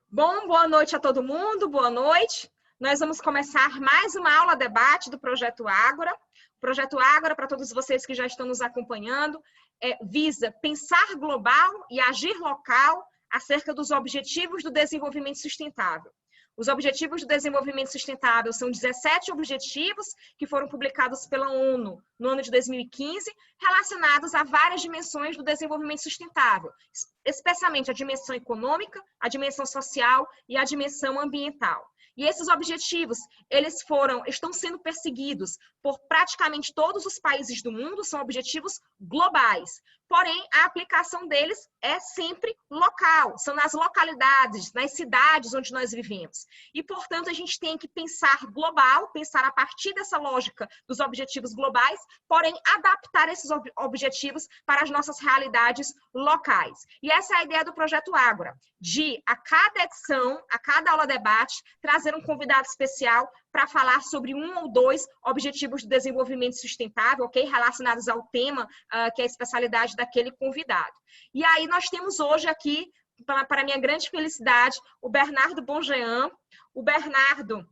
Bom, boa noite a todo mundo, boa noite. Nós vamos começar mais uma aula debate do Projeto Ágora. O Projeto Ágora, para todos vocês que já estão nos acompanhando, visa pensar global e agir local acerca dos Objetivos do Desenvolvimento Sustentável. Os Objetivos do Desenvolvimento Sustentável são 17 objetivos que foram publicados pela ONU no ano de 2015, relacionados a várias dimensões do desenvolvimento sustentável, especialmente a dimensão econômica, a dimensão social e a dimensão ambiental. E esses objetivos, estão sendo perseguidos por praticamente todos os países do mundo, são objetivos globais. Porém, a aplicação deles é sempre local, são nas localidades, nas cidades onde nós vivemos. E, portanto, a gente tem que pensar global, pensar a partir dessa lógica dos objetivos globais, porém, adaptar esses objetivos para as nossas realidades locais. E essa é a ideia do Projeto Ágora, de, a cada edição, a cada aula debate, trazer um convidado especial para falar sobre um ou dois objetivos de desenvolvimento sustentável, ok? Relacionados ao tema, que é a especialidade daquele convidado. E aí nós temos hoje aqui, para minha grande felicidade, o Bernardo Bonjean. O Bernardo,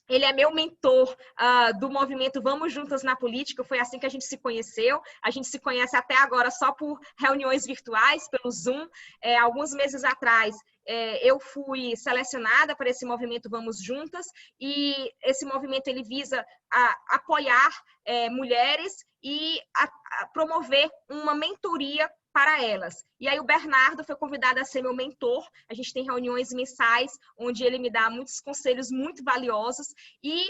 ele é meu mentor do movimento Vamos Juntas na Política, foi assim que a gente se conheceu. A gente se conhece até agora só por reuniões virtuais, pelo Zoom. Alguns meses atrás, eu fui selecionada para esse movimento Vamos Juntas, e esse movimento ele visa apoiar mulheres e promover uma mentoria para elas. E aí o Bernardo foi convidado a ser meu mentor. A gente tem reuniões mensais, onde ele me dá muitos conselhos muito valiosos. E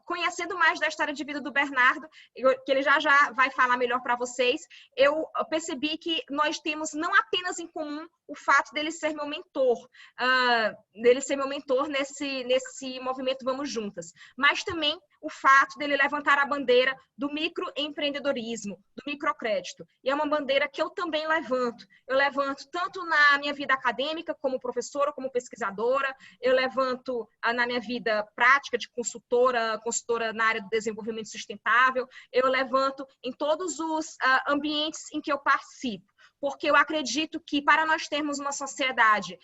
conhecendo mais da história de vida do Bernardo, que ele já vai falar melhor para vocês, eu percebi que nós temos não apenas em comum o fato dele ser meu mentor, nesse movimento Vamos Juntas, mas também o fato dele levantar a bandeira do microempreendedorismo, do microcrédito. E é uma bandeira que eu também levanto. Eu levanto tanto na minha vida acadêmica, como professora, como pesquisadora, eu levanto na minha vida prática de consultora na área do desenvolvimento sustentável, eu levanto em todos os ambientes em que eu participo, porque eu acredito que para nós termos uma sociedade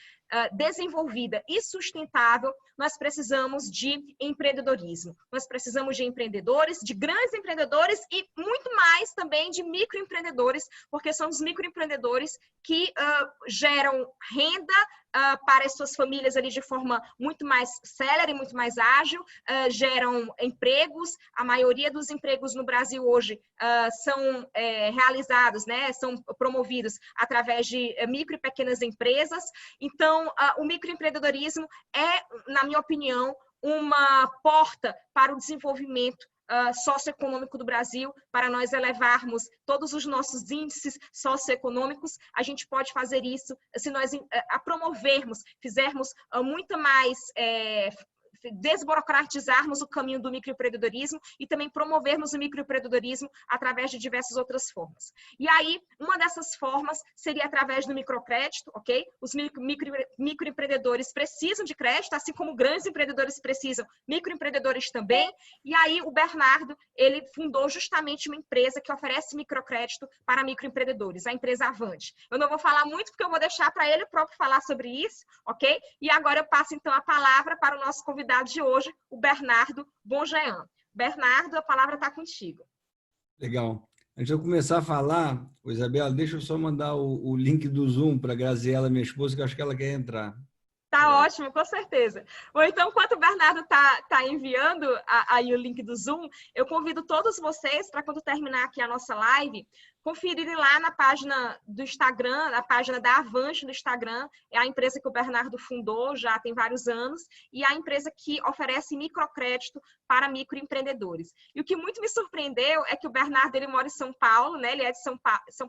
desenvolvida e sustentável, nós precisamos de empreendedorismo. Nós precisamos de empreendedores, de grandes empreendedores e muito mais também de microempreendedores, porque são os microempreendedores que geram renda para as suas famílias ali de forma muito mais célere, muito mais ágil, geram empregos. A maioria dos empregos no Brasil hoje são realizados, né, são promovidos através de micro e pequenas empresas. Então, o microempreendedorismo é, na minha opinião, uma porta para o desenvolvimento socioeconômico do Brasil. Para nós elevarmos todos os nossos índices socioeconômicos, a gente pode fazer isso se nós promovermos, fizermos muito mais desburocratizarmos o caminho do microempreendedorismo e também promovermos o microempreendedorismo através de diversas outras formas. E aí, uma dessas formas seria através do microcrédito, ok? Os microempreendedores precisam de crédito, assim como grandes empreendedores precisam, microempreendedores também. E aí, o Bernardo, ele fundou justamente uma empresa que oferece microcrédito para microempreendedores, a empresa Avante. Eu não vou falar muito, porque eu vou deixar para ele próprio falar sobre isso, ok? E agora eu passo, então, a palavra para o nosso convidado de hoje, o Bernardo Bonjean. Bernardo, a palavra está contigo. Legal. Antes de eu começar a falar, Isabela, deixa eu só mandar o link do Zoom para a Graziela, minha esposa, que eu acho que ela quer entrar. Tá ótimo, com certeza. Ou então, enquanto o Bernardo tá enviando aí o link do Zoom, eu convido todos vocês para, quando terminar aqui a nossa live, conferirem lá na página do Instagram, na página da Avante no Instagram. É a empresa que o Bernardo fundou já tem vários anos, e a empresa que oferece microcrédito para microempreendedores. E o que muito me surpreendeu é que o Bernardo, ele mora em São Paulo, né? Ele é de São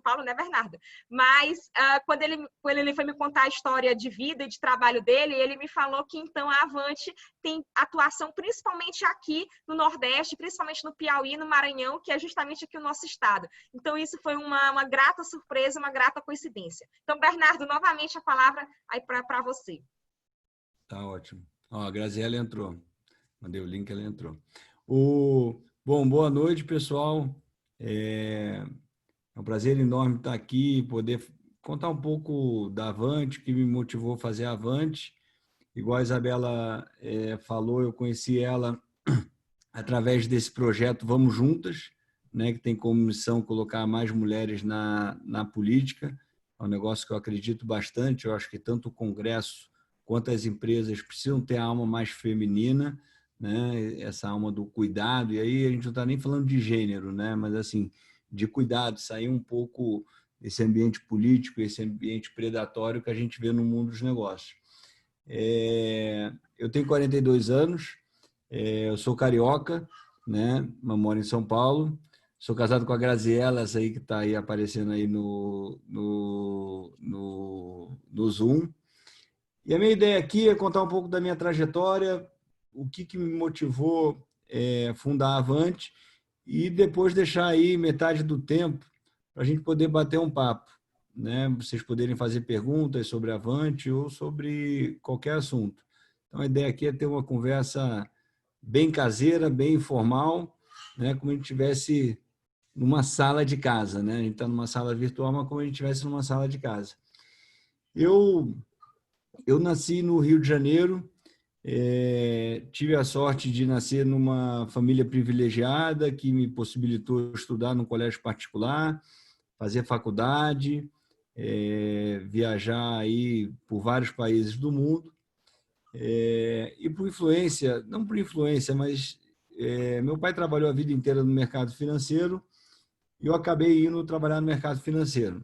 Paulo, né, Bernardo? Mas quando ele foi me contar a história de vida e de trabalho dele, ele me falou que, então, a Avante tem atuação principalmente aqui no Nordeste, principalmente no Piauí, no Maranhão, que é justamente aqui o nosso estado. Então, isso foi uma grata surpresa, uma grata coincidência. Então, Bernardo, novamente a palavra aí para você. Tá ótimo. Ó, a Graziela entrou. Mandei o link, ela entrou. Bom, boa noite, pessoal. É um prazer enorme estar aqui, poder contar um pouco da Avante, que me motivou a fazer a Avante. igual a Isabela falou, eu conheci ela através desse projeto Vamos Juntas, né, que tem como missão colocar mais mulheres na política. É um negócio que eu acredito bastante. Eu acho que tanto o Congresso quanto as empresas precisam ter a alma mais feminina, né, essa alma do cuidado. E aí a gente não está nem falando de gênero, né, mas assim, de cuidado, sair um pouco desse ambiente político, esse ambiente predatório que a gente vê no mundo dos negócios. Eu tenho 42 anos, eu sou carioca, né? Mas moro em São Paulo. Sou casado com a Graziella, essa aí que está aí aparecendo aí no Zoom. E a minha ideia aqui é contar um pouco da minha trajetória, o que me motivou a fundar a Avante e depois deixar aí metade do tempo para a gente poder bater um papo, né? Vocês poderem fazer perguntas sobre a Avante ou sobre qualquer assunto. Então, a ideia aqui é ter uma conversa bem caseira, bem informal, né? Como a gente estivesse numa sala de casa, né? A gente está numa sala virtual, mas como a gente estivesse numa sala de casa. Eu nasci no Rio de Janeiro, tive a sorte de nascer numa família privilegiada que me possibilitou estudar num colégio particular, fazer faculdade, viajar aí por vários países do mundo. E por influência, não por influência, mas meu pai trabalhou a vida inteira no mercado financeiro e eu acabei indo trabalhar no mercado financeiro,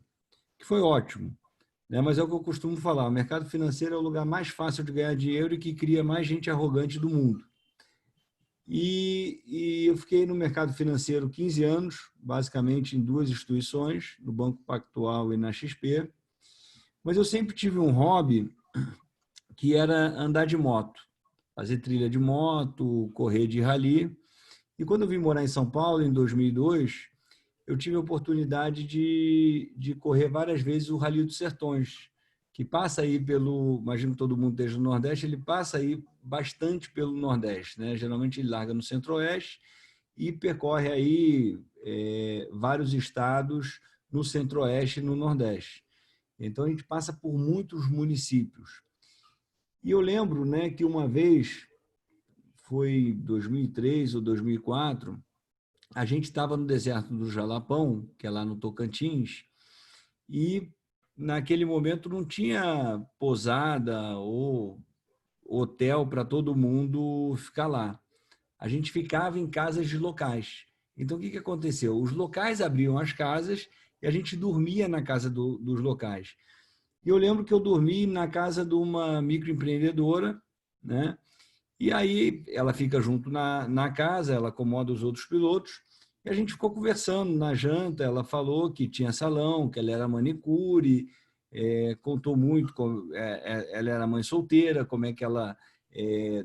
que foi ótimo, né? Mas é o que eu costumo falar, o mercado financeiro é o lugar mais fácil de ganhar dinheiro e que cria mais gente arrogante do mundo. E eu fiquei no mercado financeiro 15 anos, basicamente em duas instituições, no Banco Pactual e na XP, mas eu sempre tive um hobby que era andar de moto, fazer trilha de moto, correr de rally. E quando eu vim morar em São Paulo, em 2002, eu tive a oportunidade de correr várias vezes o Rally dos Sertões, que passa aí pelo, imagino que todo mundo esteja no Nordeste, ele passa aí bastante pelo Nordeste, né? Geralmente ele larga no Centro-Oeste e percorre aí vários estados no Centro-Oeste e no Nordeste. Então a gente passa por muitos municípios. E eu lembro, né, que uma vez, foi 2003 ou 2004, a gente estava no deserto do Jalapão, que é lá no Tocantins, e naquele momento não tinha pousada ou hotel para todo mundo ficar lá. A gente ficava em casas de locais. Então, o que aconteceu? Os locais abriam as casas e a gente dormia na casa dos locais. E eu lembro que eu dormi na casa de uma microempreendedora, né? E aí ela fica junto na casa, ela acomoda os outros pilotos, e a gente ficou conversando na janta. Ela falou que tinha salão, que ela era manicure, contou muito, ela era mãe solteira, como é que ela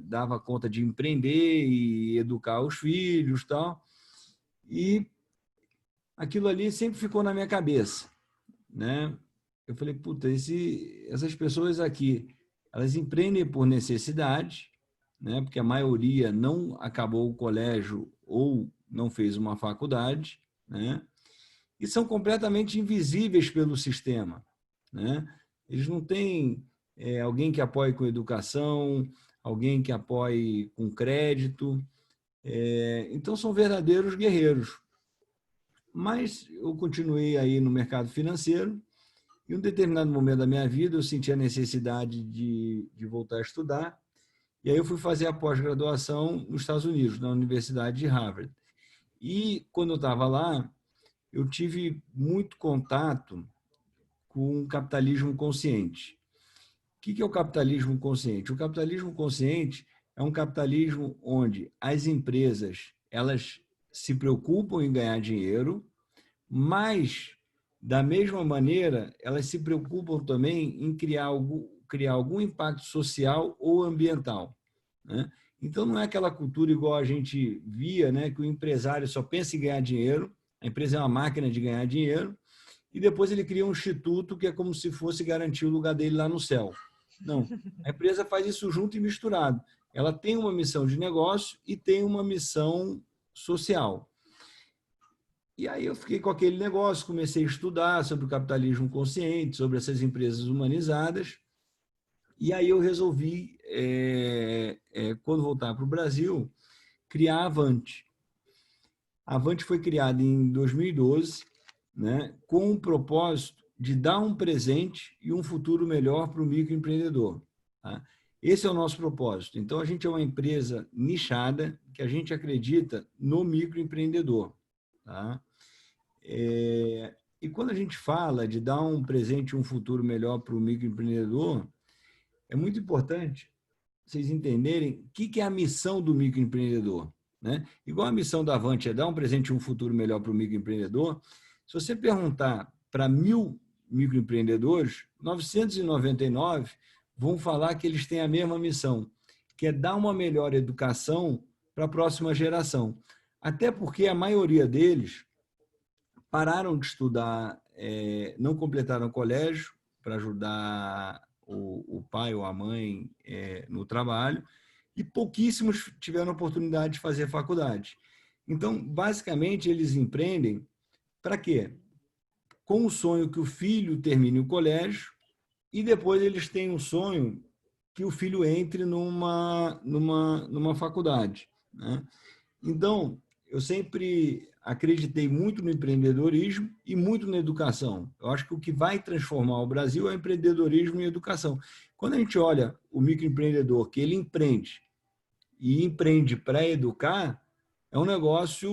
dava conta de empreender e educar os filhos e tal. E aquilo ali sempre ficou na minha cabeça, né? Eu falei, puta, essas pessoas aqui, elas empreendem por necessidade, né? Porque a maioria não acabou o colégio ou não fez uma faculdade, né? E são completamente invisíveis pelo sistema, né? Eles não têm alguém que apoie com educação, alguém que apoie com crédito, então são verdadeiros guerreiros. Mas eu continuei aí no mercado financeiro. Em um determinado momento da minha vida, eu senti a necessidade de voltar a estudar. E aí eu fui fazer a pós-graduação nos Estados Unidos, na Universidade de Harvard. E quando eu estava lá, eu tive muito contato com o capitalismo consciente. O que é o capitalismo consciente? O capitalismo consciente é um capitalismo onde as empresas elas se preocupam em ganhar dinheiro, mas da mesma maneira, elas se preocupam também em criar algum impacto social ou ambiental, né? Então, não é aquela cultura igual a gente via, né, que o empresário só pensa em ganhar dinheiro, a empresa é uma máquina de ganhar dinheiro, e depois ele cria um instituto que é como se fosse garantir o lugar dele lá no céu. Não, a empresa faz isso junto e misturado. Ela tem uma missão de negócio e tem uma missão social. E aí eu fiquei com aquele negócio, comecei a estudar sobre o capitalismo consciente, sobre essas empresas humanizadas, E aí eu resolvi, quando voltar para o Brasil, criar a Avante. A Avante foi criada em 2012, né, com o propósito de dar um presente e um futuro melhor para o microempreendedor. Tá? Esse é o nosso propósito. Então, a gente é uma empresa nichada que a gente acredita no microempreendedor. Tá? E quando a gente fala de dar um presente e um futuro melhor para o microempreendedor, é muito importante vocês entenderem o que é a missão do microempreendedor. Né? Igual a missão da Avante é dar um presente e um futuro melhor para o microempreendedor, se você perguntar para 1.000 microempreendedores, 999 vão falar que eles têm a mesma missão, que é dar uma melhor educação para a próxima geração. Até porque a maioria deles pararam de estudar, não completaram o colégio para ajudar o pai ou a mãe no trabalho, e pouquíssimos tiveram oportunidade de fazer faculdade. Então, basicamente, eles empreendem para quê? Com o sonho que o filho termine o colégio e depois eles têm um sonho que o filho entre numa faculdade. Né? Então, eu sempre acreditei muito no empreendedorismo e muito na educação. Eu acho que o que vai transformar o Brasil é o empreendedorismo e a educação. Quando a gente olha o microempreendedor, que ele empreende e empreende para educar, é um negócio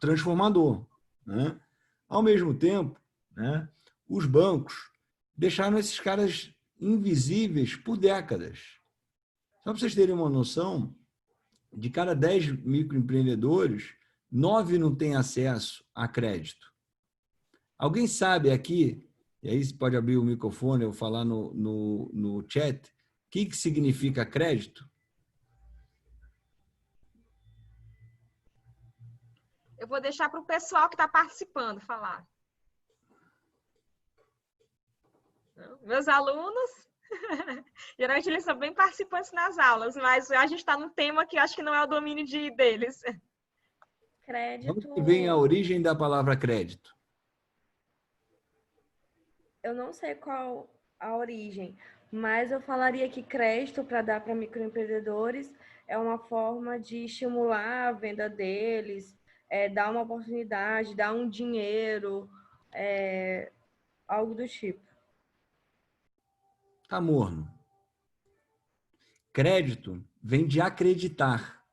transformador. Né? Ao mesmo tempo, né, os bancos deixaram esses caras invisíveis por décadas. Só para vocês terem uma noção, de cada 10 microempreendedores, 9 não têm acesso a crédito. Alguém sabe aqui, e aí você pode abrir o microfone ou falar no chat, o que significa crédito? Eu vou deixar para o pessoal que está participando falar. Meus alunos, geralmente eles são bem participantes nas aulas, mas a gente está num tema que acho que não é o domínio deles. Crédito. Onde vem a origem da palavra crédito? Eu não sei qual a origem, mas eu falaria que crédito para dar para microempreendedores é uma forma de estimular a venda deles, dar uma oportunidade, dar um dinheiro, algo do tipo. Tá morno. Crédito vem de acreditar.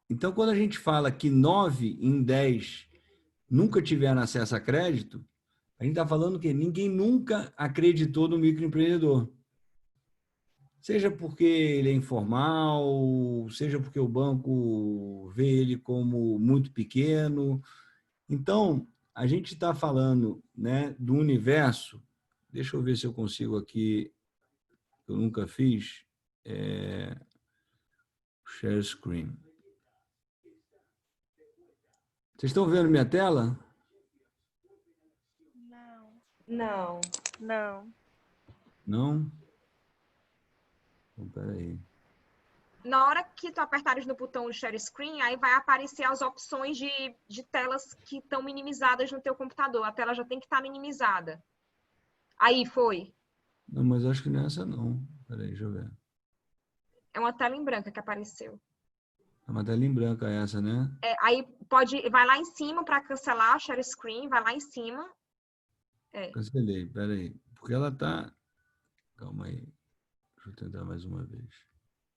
Então, quando a gente fala que 9 em 10 nunca tiveram acesso a crédito, a gente está falando que ninguém nunca acreditou no microempreendedor. Seja porque ele é informal, seja porque o banco vê ele como muito pequeno. Então, a gente está falando, né, do universo. Deixa eu ver se eu consigo aqui, eu nunca fiz, share screen. Vocês estão vendo minha tela? Não. Não? Então, peraí. Na hora que tu apertares no botão Share Screen, aí vai aparecer as opções de telas que estão minimizadas no teu computador. A tela já tem que estar minimizada. Aí, foi. Não, mas acho que não é essa não. Peraí, deixa eu ver. É uma tela em branco que apareceu. É uma tela em branco essa, né? Aí vai lá em cima para cancelar Share Screen, vai lá em cima. Cancelei, peraí. Porque ela tá... Calma aí. Deixa eu tentar mais uma vez.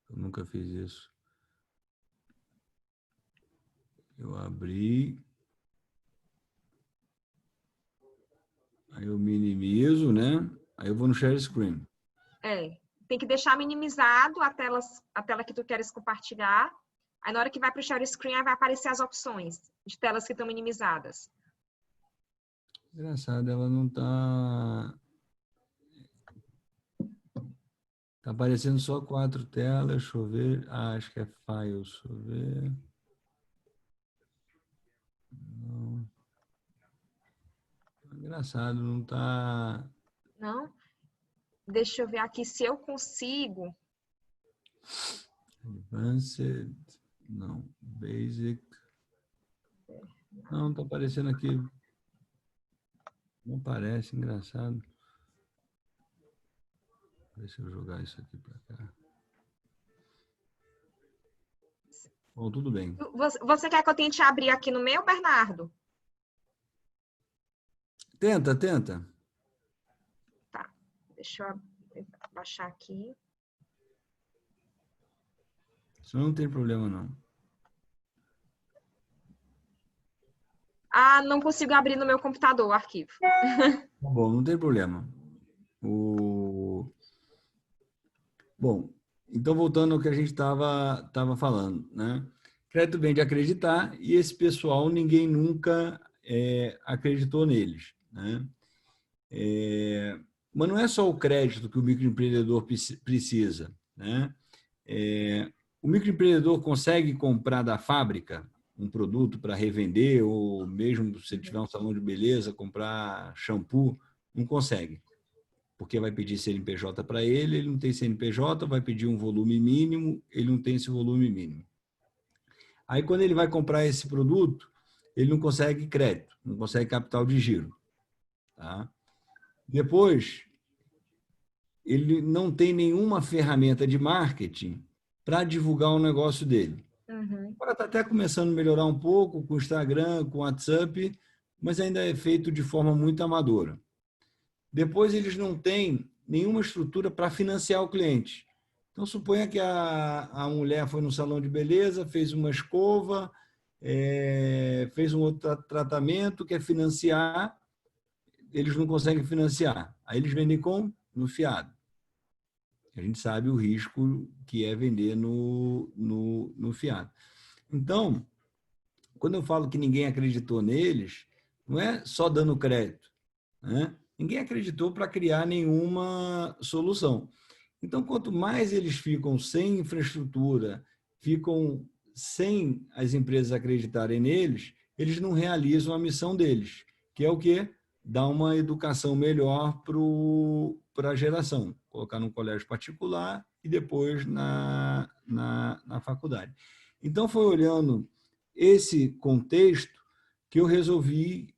Eu nunca fiz isso. Eu abri. Aí eu minimizo, né? Aí eu vou no share screen. Tem que deixar minimizado a tela que tu queres compartilhar. Aí na hora que vai para o Share Screen, aí vai aparecer as opções de telas que estão minimizadas. Engraçado, ela não tá... Tá aparecendo só 4 telas. Deixa eu ver. Ah, acho que é Files. Deixa eu ver. Não. Engraçado, não tá... Não? Deixa eu ver aqui se eu consigo. Advanced. Não. Basic. Não, tá aparecendo aqui. Não parece, engraçado. Se eu jogar isso aqui para cá. Bom, tudo bem. Você quer que eu tente abrir aqui no meu, Bernardo? Tenta, tenta. Tá, deixa eu baixar aqui. Isso não tem problema, não. Ah, não consigo abrir no meu computador o arquivo. Tá bom, não tem problema. Bom, então voltando ao que a gente estava falando, né? Crédito vem de acreditar e esse pessoal ninguém nunca acreditou neles, né? Mas não é só o crédito que o microempreendedor precisa, né? O microempreendedor consegue comprar da fábrica um produto para revender, ou mesmo se ele tiver um salão de beleza, comprar shampoo, não consegue, porque vai pedir CNPJ para ele, ele não tem CNPJ, vai pedir um volume mínimo, ele não tem esse volume mínimo. Aí, quando ele vai comprar esse produto, ele não consegue crédito, não consegue capital de giro. Tá? Depois, ele não tem nenhuma ferramenta de marketing para divulgar o negócio dele. Agora está até começando a melhorar um pouco com o Instagram, com o WhatsApp, mas ainda é feito de forma muito amadora. Depois, eles não têm nenhuma estrutura para financiar o cliente. Então, suponha que a mulher foi no salão de beleza, fez uma escova, fez um outro tratamento, quer financiar, eles não conseguem financiar. Aí eles vendem como? No fiado. A gente sabe o risco que é vender no fiado. Então, quando eu falo que ninguém acreditou neles, não é só dando crédito, né? Ninguém acreditou para criar nenhuma solução. Então, quanto mais eles ficam sem infraestrutura, ficam sem as empresas acreditarem neles, eles não realizam a missão deles, que é o quê? Dar uma educação melhor para a geração, colocar num colégio particular e depois na faculdade. Então, foi olhando esse contexto que eu resolvi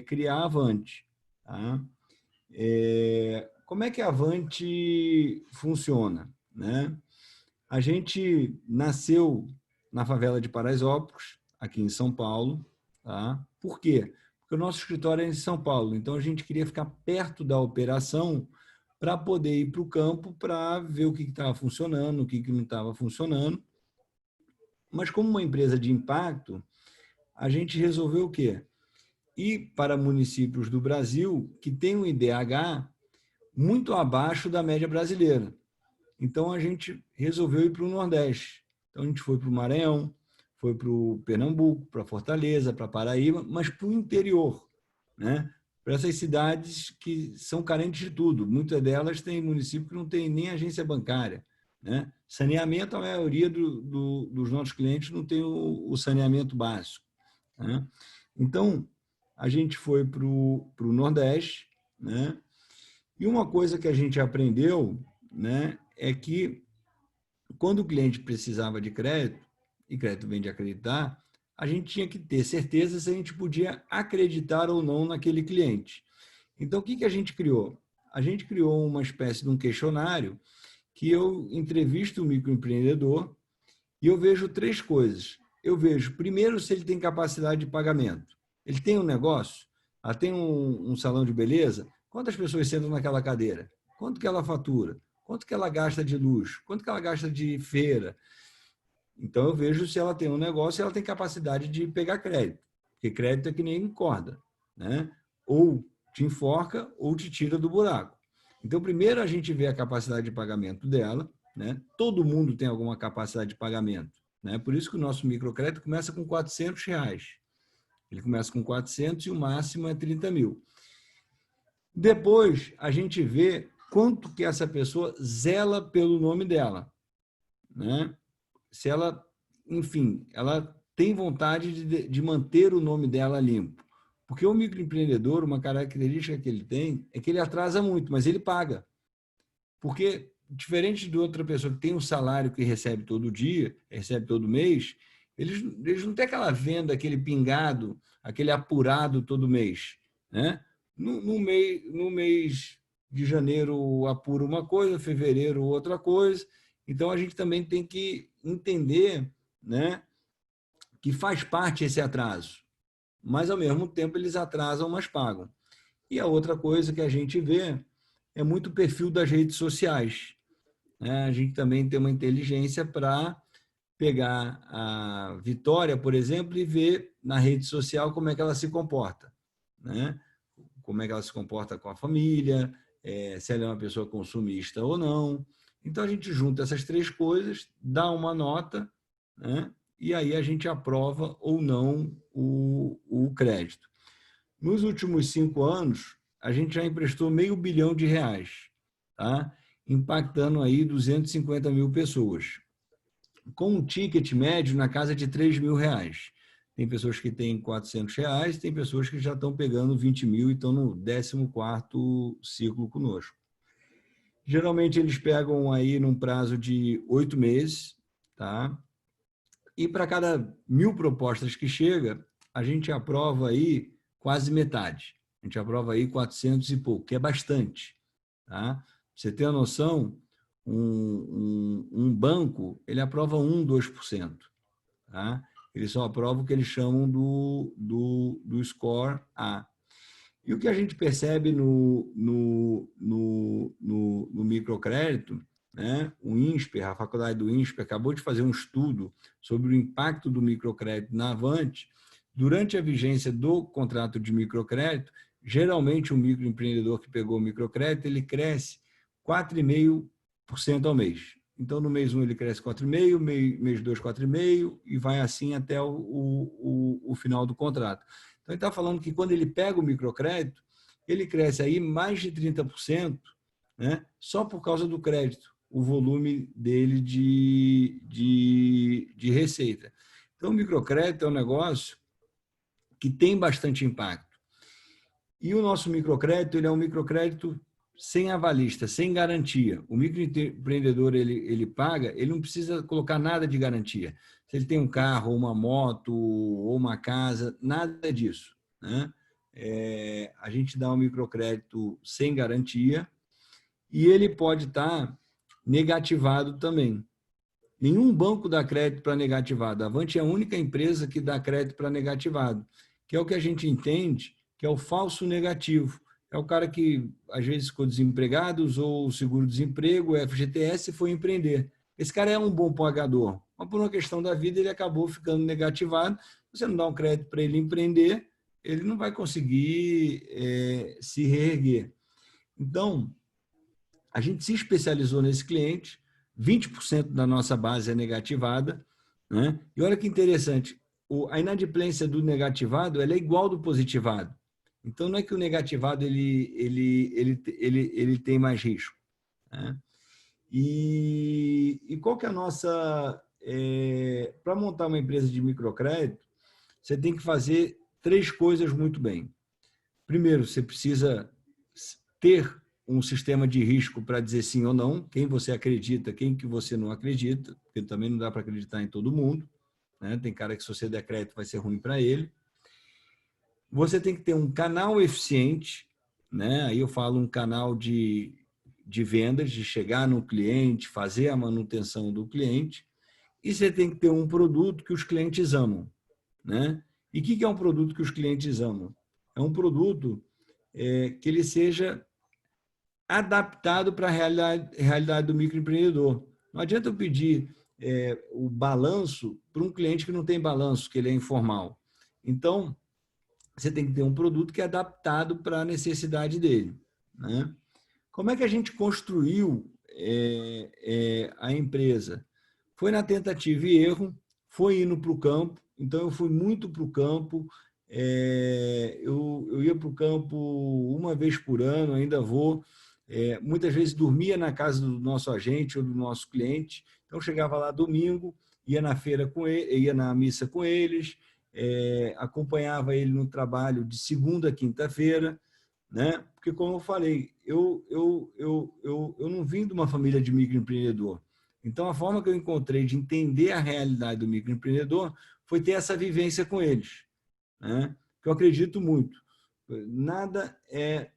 criar a Avante. Tá? Como é que a Avante funciona? Né? A gente nasceu na favela de Paraisópolis, aqui em São Paulo. Tá? Por quê? Porque o nosso escritório é em São Paulo, então a gente queria ficar perto da operação para poder ir para o campo para ver o que estava funcionando, o que não estava funcionando. Mas como uma empresa de impacto, a gente resolveu o quê? Ir para municípios do Brasil que têm um IDH muito abaixo da média brasileira. Então, a gente resolveu ir para o Nordeste. Então, a gente foi para o Maranhão, foi para o Pernambuco, para Fortaleza, para Paraíba, mas para o interior, né? Para essas cidades que são carentes de tudo. Muitas delas têm município que não tem nem agência bancária, né? Saneamento, a maioria dos nossos clientes não tem o saneamento básico, né? Então, a gente foi para o Nordeste, né? E uma coisa que a gente aprendeu, né, é que quando o cliente precisava de crédito, e crédito vem de acreditar, a gente tinha que ter certeza se a gente podia acreditar ou não naquele cliente. Então, o que a gente criou? A gente criou uma espécie de um questionário que eu entrevisto o microempreendedor e eu vejo 3 coisas. Eu vejo, primeiro, se ele tem capacidade de pagamento. Ele tem um negócio? Tem um salão de beleza? Quantas pessoas sentam naquela cadeira? Quanto que ela fatura? Quanto que ela gasta de luz? Quanto que ela gasta de feira? Então, eu vejo se ela tem um negócio e ela tem capacidade de pegar crédito. Porque crédito é que nem corda, né? Ou te enforca ou te tira do buraco. Então, primeiro a gente vê a capacidade de pagamento dela, né? Todo mundo tem alguma capacidade de pagamento, né? Por isso que o nosso microcrédito começa com R$400. Ele começa com 400 e o máximo é 30 mil. Depois, a gente vê quanto que essa pessoa zela pelo nome dela, né? Se ela, enfim, ela tem vontade de manter o nome dela limpo. Porque o microempreendedor, uma característica que ele tem é que ele atrasa muito, mas ele paga. Porque, diferente de outra pessoa que tem um salário que recebe todo dia, recebe todo mês, eles não têm aquela venda, aquele pingado, aquele apurado todo mês, né? No mês de janeiro apura uma coisa, fevereiro outra coisa. Então, a gente também tem que entender, né, que faz parte esse atraso, mas, ao mesmo tempo, eles atrasam, mas pagam. E a outra coisa que a gente vê é muito o perfil das redes sociais, né? A gente também tem uma inteligência para pegar a Vitória, por exemplo, e ver na rede social como é que ela se comporta, né? Como é que ela se comporta com a família, se ela é uma pessoa consumista ou não. Então, a gente junta essas três coisas, dá uma nota, né? E aí a gente aprova ou não o crédito. Nos últimos 5 anos, a gente já emprestou R$500 milhão, tá? Impactando aí 250 mil pessoas, com um ticket médio na casa de R$3.000. Tem pessoas que têm R$400, tem pessoas que já estão pegando 20 mil e estão no 14º ciclo conosco. Geralmente, eles pegam aí num prazo de 8 meses, tá? E para cada 1.000 propostas que chega, a gente aprova aí quase metade. A gente aprova aí 400 e pouco, que é bastante, tá? Pra você ter a noção, um banco, ele aprova 2%, tá? Ele só aprova o que eles chamam do score A. E o que a gente percebe no microcrédito, né? O INSPER, a faculdade do INSPER, acabou de fazer um estudo sobre o impacto do microcrédito na Avante. Durante a vigência do contrato de microcrédito, geralmente o microempreendedor que pegou o microcrédito, ele cresce 4,5% ao mês. Então, no mês 1 ele cresce 4,5%, mês 2, 4,5%, e vai assim até o final do contrato. Então, ele está falando que quando ele pega o microcrédito, ele cresce aí mais de 30%, né, só por causa do crédito, o volume dele de receita. Então, o microcrédito é um negócio que tem bastante impacto. E o nosso microcrédito, ele é um microcrédito sem avalista, sem garantia. O microempreendedor, ele paga, ele não precisa colocar nada de garantia. Se ele tem um carro, uma moto, ou uma casa, nada disso, né? A gente dá um microcrédito sem garantia e ele pode estar negativado também. Nenhum banco dá crédito para negativado. A Avante é a única empresa que dá crédito para negativado, que é o que a gente entende que é o falso negativo. É o cara que, às vezes, ficou desempregado, usou o seguro-desemprego, o FGTS e foi empreender. Esse cara é um bom pagador, mas por uma questão da vida ele acabou ficando negativado. Você não dá um crédito para ele empreender, ele não vai conseguir se reerguer. Então, a gente se especializou nesse cliente, 20% da nossa base é negativada, né? E olha que interessante, a inadimplência do negativado ela é igual do positivado. Então, não é que o negativado ele tem mais risco, né? E qual que é a nossa... para montar uma empresa de microcrédito, você tem que fazer 3 coisas muito bem. Primeiro, você precisa ter um sistema de risco para dizer sim ou não, quem você acredita, quem que você não acredita, porque também não dá para acreditar em todo mundo, né? Tem cara que se você der crédito vai ser ruim para ele. Você tem que ter um canal eficiente, né? Aí eu falo um canal de vendas, de chegar no cliente, fazer a manutenção do cliente, e você tem que ter um produto que os clientes amam, né? E o que é um produto que os clientes amam? É um produto que ele seja adaptado para a realidade do microempreendedor. Não adianta eu pedir o balanço para um cliente que não tem balanço, que ele é informal. Então, você tem que ter um produto que é adaptado para a necessidade dele, né? Como é que a gente construiu a empresa? Foi na tentativa e erro, foi indo para o campo. Então, eu fui muito para o campo. Eu ia para o campo uma vez por ano, ainda vou. Muitas vezes dormia na casa do nosso agente ou do nosso cliente. Então, chegava lá domingo, ia na feira com ele, ia na missa com eles, acompanhava ele no trabalho de segunda a quinta-feira, né? Porque, como eu falei, eu não vim de uma família de microempreendedor. Então, a forma que eu encontrei de entender a realidade do microempreendedor foi ter essa vivência com eles, né? Que eu acredito muito. Nada é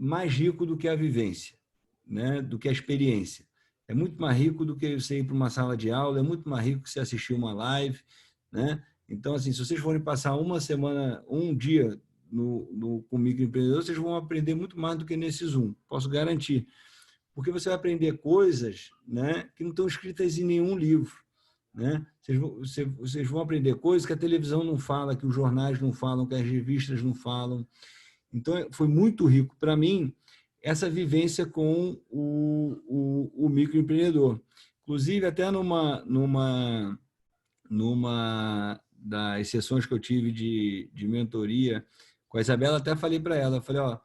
mais rico do que a vivência, né? Do que a experiência. É muito mais rico do que você ir para uma sala de aula, é muito mais rico que você assistir uma live, né? Então, assim, se vocês forem passar uma semana, um dia com microempreendedor, vocês vão aprender muito mais do que nesse Zoom, posso garantir. Porque você vai aprender coisas, né, que não estão escritas em nenhum livro, né? Vocês vão aprender coisas que a televisão não fala, que os jornais não falam, que as revistas não falam. Então, foi muito rico para mim essa vivência com o microempreendedor. Inclusive, até numa das sessões que eu tive de mentoria com a Isabela, até falei para ela, falei, ó,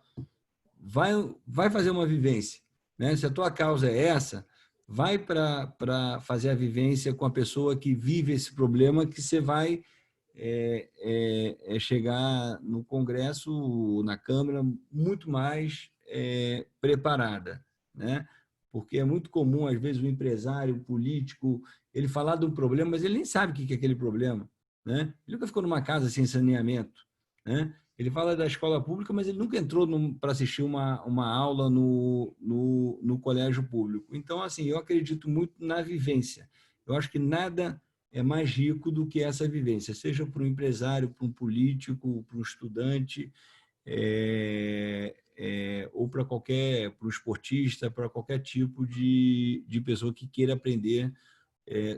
vai fazer uma vivência, né? Se a tua causa é essa, vai para fazer a vivência com a pessoa que vive esse problema, que você vai chegar no Congresso, na Câmara, muito mais preparada, né? Porque é muito comum, às vezes, o empresário, o político, ele falar de um problema, mas ele nem sabe o que é aquele problema, né? Ele nunca ficou numa casa sem saneamento, né? Ele fala da escola pública, mas ele nunca entrou para assistir uma aula no colégio público. Então, assim, eu acredito muito na vivência. Eu acho que nada é mais rico do que essa vivência, seja para um empresário, para um político, para um estudante, ou para um esportista, para qualquer tipo de pessoa que queira aprender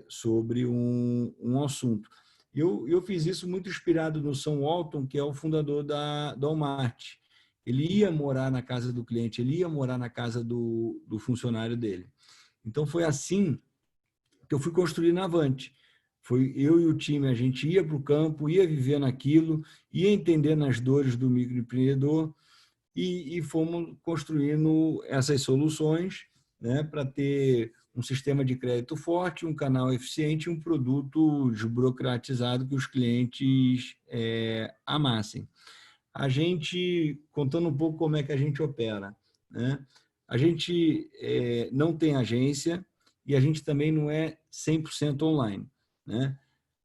sobre um assunto. Eu fiz isso muito inspirado no Sam Walton, que é o fundador da Walmart. Ele ia morar na casa do cliente, ele ia morar na casa do funcionário dele. Então, foi assim que eu fui construir na Avante. Foi eu e o time, a gente ia para o campo, ia viver naquilo, ia entendendo as dores do microempreendedor e fomos construindo essas soluções, né, para ter um sistema de crédito forte, um canal eficiente, um produto desburocratizado que os clientes amassem. A gente, contando um pouco como é que a gente opera, né? A gente não tem agência e a gente também não é 100% online, né?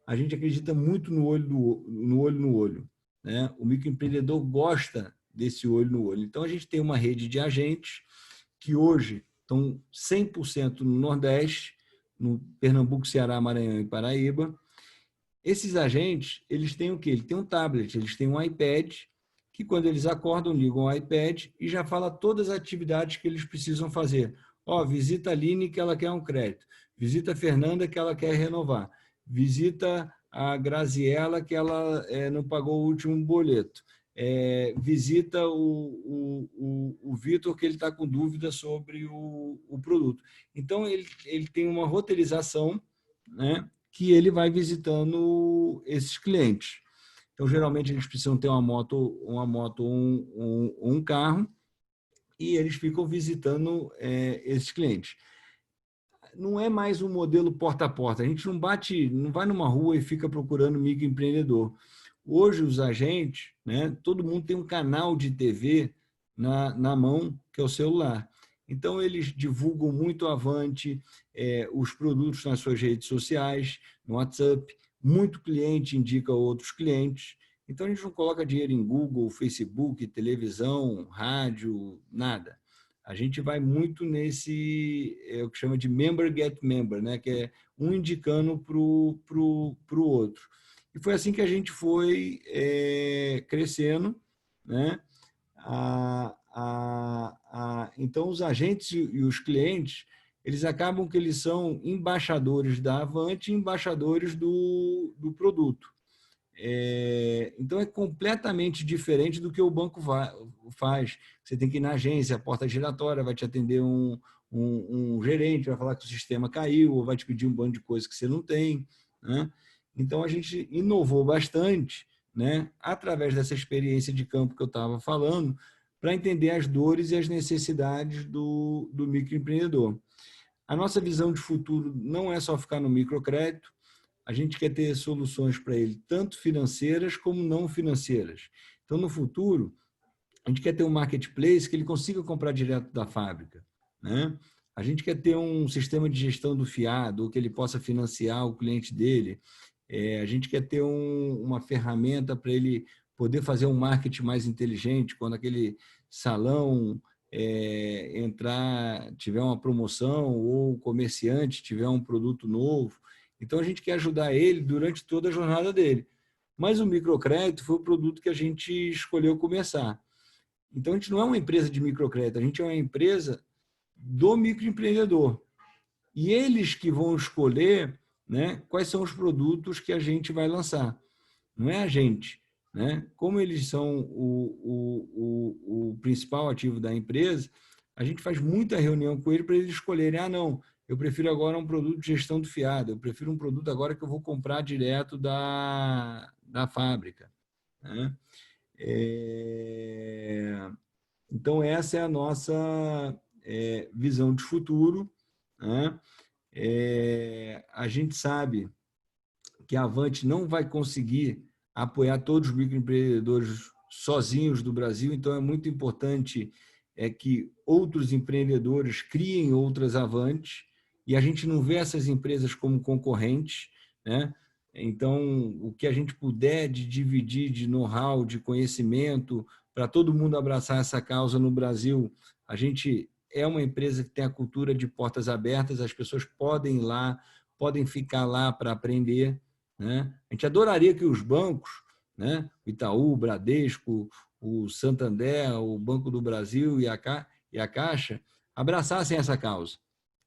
A gente acredita muito no olho no olho, né? O microempreendedor gosta desse olho no olho. Então, a gente tem uma rede de agentes que hoje estão 100% no Nordeste, no Pernambuco, Ceará, Maranhão e Paraíba. Esses agentes, eles têm o quê? Eles têm um tablet, eles têm um iPad, que quando eles acordam, ligam o iPad e já fala todas as atividades que eles precisam fazer. Ó, visita a Aline, que ela quer um crédito. Visita a Fernanda, que ela quer renovar. Visita a Graziella, que ela não pagou o último boleto. Visita o Vitor, que ele está com dúvida sobre o produto. Então, ele tem uma roteirização, né, que ele vai visitando esses clientes. Então, geralmente, eles precisam ter uma moto ou um carro, e eles ficam visitando esses clientes. Não é mais um modelo porta a porta. A gente não vai numa rua e fica procurando microempreendedor. Hoje, os agentes, né, todo mundo tem um canal de TV na mão, que é o celular. Então, eles divulgam muito avante os produtos nas suas redes sociais, no WhatsApp. Muito cliente indica outros clientes. Então, a gente não coloca dinheiro em Google, Facebook, televisão, rádio, nada. A gente vai muito nesse, o que chama de member get member, né? Que é um indicando para o outro. E foi assim que a gente foi crescendo, né? Então, os agentes e os clientes, eles acabam que eles são embaixadores da Avante e embaixadores do produto. Então, é completamente diferente do que o banco faz. Você tem que ir na agência, a porta giratória, vai te atender um gerente, vai falar que o sistema caiu, ou vai te pedir um bando de coisas que você não tem, né? Então, a gente inovou bastante, né, através dessa experiência de campo que eu estava falando, para entender as dores e as necessidades do microempreendedor. A nossa visão de futuro não é só ficar no microcrédito, a gente quer ter soluções para ele, tanto financeiras como não financeiras. Então, no futuro, a gente quer ter um marketplace que ele consiga comprar direto da fábrica, né? A gente quer ter um sistema de gestão do fiado, ou que ele possa financiar o cliente dele. A gente quer ter uma ferramenta para ele poder fazer um marketing mais inteligente, quando aquele salão tiver uma promoção ou o comerciante tiver um produto novo. Então, a gente quer ajudar ele durante toda a jornada dele. Mas o microcrédito foi o produto que a gente escolheu começar. Então, a gente não é uma empresa de microcrédito, a gente é uma empresa do microempreendedor. E eles que vão escolher, né, quais são os produtos que a gente vai lançar. Não é a gente. Né? Como eles são o principal ativo da empresa, a gente faz muita reunião com eles para eles escolherem, não, eu prefiro agora um produto de gestão do fiado, eu prefiro um produto agora que eu vou comprar direto da fábrica. Né? Então, essa é a nossa visão de futuro. Né? A gente sabe que a Avante não vai conseguir apoiar todos os microempreendedores sozinhos do Brasil, então é muito importante que outros empreendedores criem outras Avantes, e a gente não vê essas empresas como concorrentes, né? Então, o que a gente puder de dividir de know-how, de conhecimento, para todo mundo abraçar essa causa no Brasil, a gente é uma empresa que tem a cultura de portas abertas, as pessoas podem ir lá, podem ficar lá para aprender. Né? A gente adoraria que os bancos, né, o Itaú, o Bradesco, o Santander, o Banco do Brasil e a Caixa abraçassem essa causa.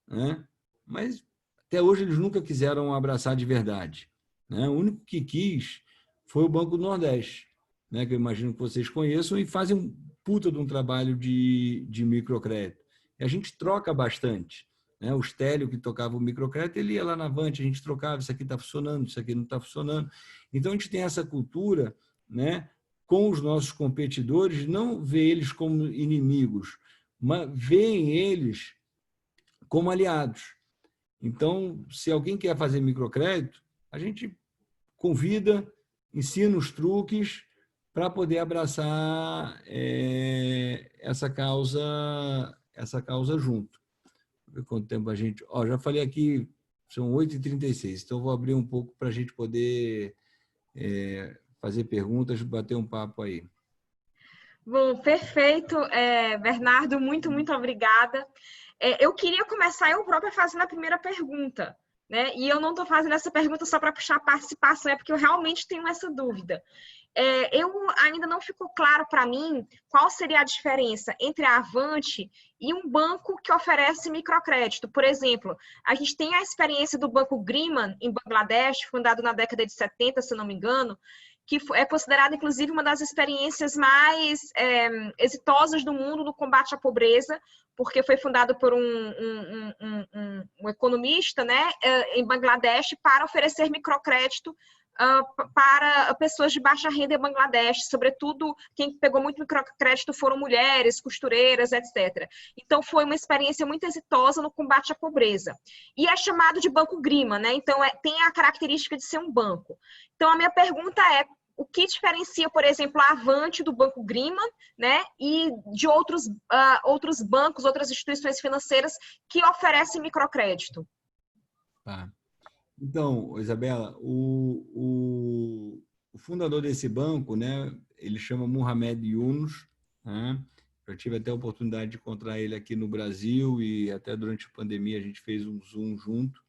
Né? Mas até hoje eles nunca quiseram abraçar de verdade. Né? O único que quis foi o Banco do Nordeste, né, que eu imagino que vocês conheçam, e fazem um puta de um trabalho de microcrédito. E a gente troca bastante. Né? O Stélio, que tocava o microcrédito, ele ia lá na Avante, a gente trocava, isso aqui está funcionando, isso aqui não está funcionando. Então, a gente tem essa cultura, né, com os nossos competidores, não vê eles como inimigos, mas veem eles como aliados. Então, se alguém quer fazer microcrédito, a gente convida, ensina os truques para poder abraçar essa causa junto. Quanto tempo a gente... já falei aqui, são 8h36, então vou abrir um pouco para a gente poder fazer perguntas, bater um papo aí. Bom, perfeito, Bernardo, muito obrigada. Eu queria começar eu própria fazendo a primeira pergunta, né? E eu não estou fazendo essa pergunta só para puxar a participação, é porque eu realmente tenho essa dúvida. Eu ainda não ficou claro para mim qual seria a diferença entre a Avante e um banco que oferece microcrédito. Por exemplo, a gente tem a experiência do Banco Grameen, em Bangladesh, fundado na década de 70, se não me engano, que é considerada, inclusive, uma das experiências mais exitosas do mundo no combate à pobreza, porque foi fundado por um economista, né, em Bangladesh, para oferecer microcrédito para pessoas de baixa renda em Bangladesh, sobretudo quem pegou muito microcrédito foram mulheres, costureiras, etc. Então, foi uma experiência muito exitosa no combate à pobreza. E é chamado de Banco Grameen, né? Então, tem a característica de ser um banco. Então, a minha pergunta é, o que diferencia, por exemplo, a Avante do Banco Grameen, né, e de outros bancos, outras instituições financeiras que oferecem microcrédito? Tá. Então, Isabela, o fundador desse banco, né, ele chama Mohamed Yunus, né? Eu tive até a oportunidade de encontrar ele aqui no Brasil e até durante a pandemia a gente fez um Zoom junto.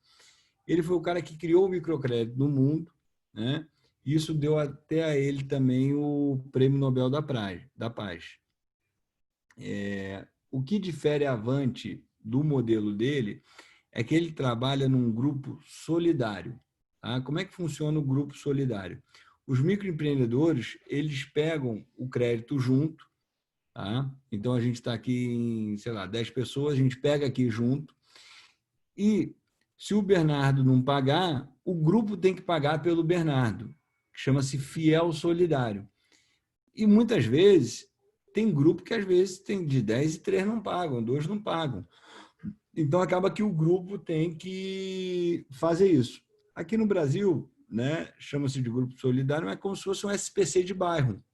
Ele foi o cara que criou o microcrédito no mundo, né? Isso deu até a ele também o Prêmio Nobel da Paz. O que difere a Avante do modelo dele é que ele trabalha num grupo solidário. Tá? Como é que funciona o grupo solidário? Os microempreendedores, eles pegam o crédito junto. Tá? Então, a gente está aqui em, 10 pessoas, a gente pega aqui junto. E se o Bernardo não pagar, o grupo tem que pagar pelo Bernardo, que chama-se fiel solidário. E muitas vezes, tem grupo que às vezes tem de 10 e 3 não pagam, 2 não pagam. Então, acaba que o grupo tem que fazer isso. Aqui no Brasil, né, chama-se de grupo solidário, mas é como se fosse um SPC de bairro.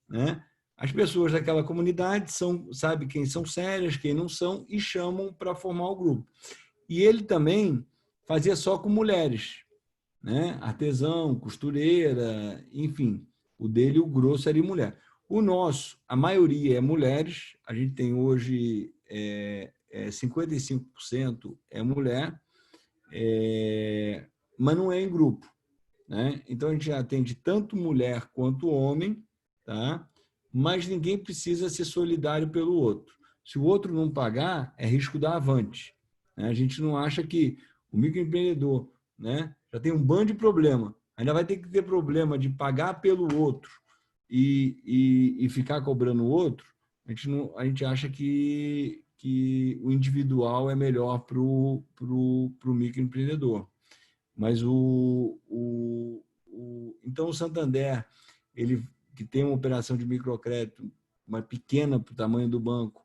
Né? As pessoas daquela comunidade sabem quem são sérias, quem não são, e chamam para formar o grupo. E ele também fazia só com mulheres. Né? Artesão, costureira, enfim. O dele, o grosso, era mulher. O nosso, a maioria é mulheres, a gente tem hoje 55% é mulher, mas não é em grupo, né? Então, a gente atende tanto mulher quanto homem, tá? Mas ninguém precisa ser solidário pelo outro. Se o outro não pagar, é risco da Avante, né? A gente não acha que o microempreendedor, né, já tem um bando de problema, ainda vai ter que ter problema de pagar pelo outro e ficar cobrando o outro. A gente acha que o individual é melhor para o microempreendedor. Mas então o Santander, ele que tem uma operação de microcrédito, uma pequena para o tamanho do banco,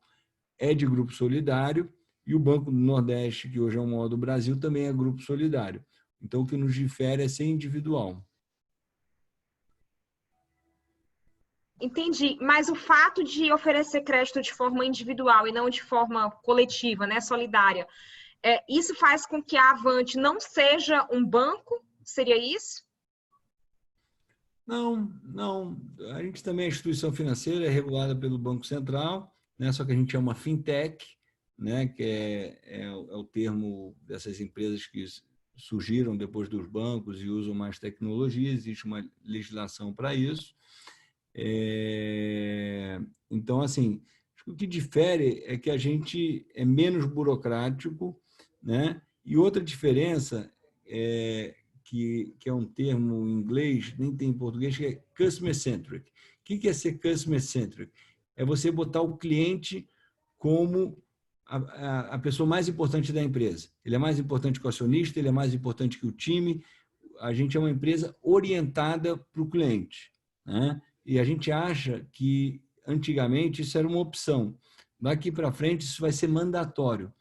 é de grupo solidário, e o Banco do Nordeste, que hoje é o maior do Brasil, também é grupo solidário. Então, o que nos difere é ser individual. Entendi, mas o fato de oferecer crédito de forma individual e não de forma coletiva, né, solidária, isso faz com que a Avante não seja um banco? Seria isso? Não, não. A gente também é instituição financeira, é regulada pelo Banco Central, né? Só que a gente é uma fintech, né? Que é o termo dessas empresas que surgiram depois dos bancos e usam mais tecnologia, existe uma legislação para isso. Então, assim, o que difere é que a gente é menos burocrático, né? E outra diferença que é um termo em inglês, nem tem em português, que é customer centric. O que é ser customer centric? É você botar o cliente como a pessoa mais importante da empresa. Ele é mais importante que o acionista, ele é mais importante que o time. A gente é uma empresa orientada para o cliente, né? E a gente acha que, antigamente, isso era uma opção. Daqui para frente, isso vai ser mandatório.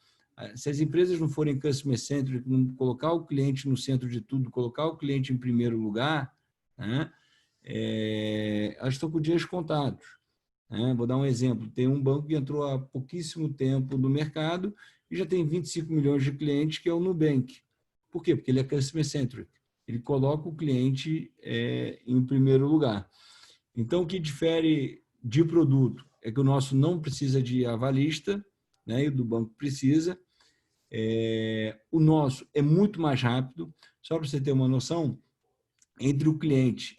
Se as empresas não forem customer centric, não colocar o cliente no centro de tudo, colocar o cliente em primeiro lugar, né, elas estão com dias contados, né? Vou dar um exemplo. Tem um banco que entrou há pouquíssimo tempo no mercado e já tem 25 milhões de clientes, que é o Nubank. Por quê? Porque ele é customer centric. Ele coloca o cliente em primeiro lugar. Então, o que difere de produto é que o nosso não precisa de avalista, né, e o do banco precisa. O nosso é muito mais rápido. Só para você ter uma noção, entre o cliente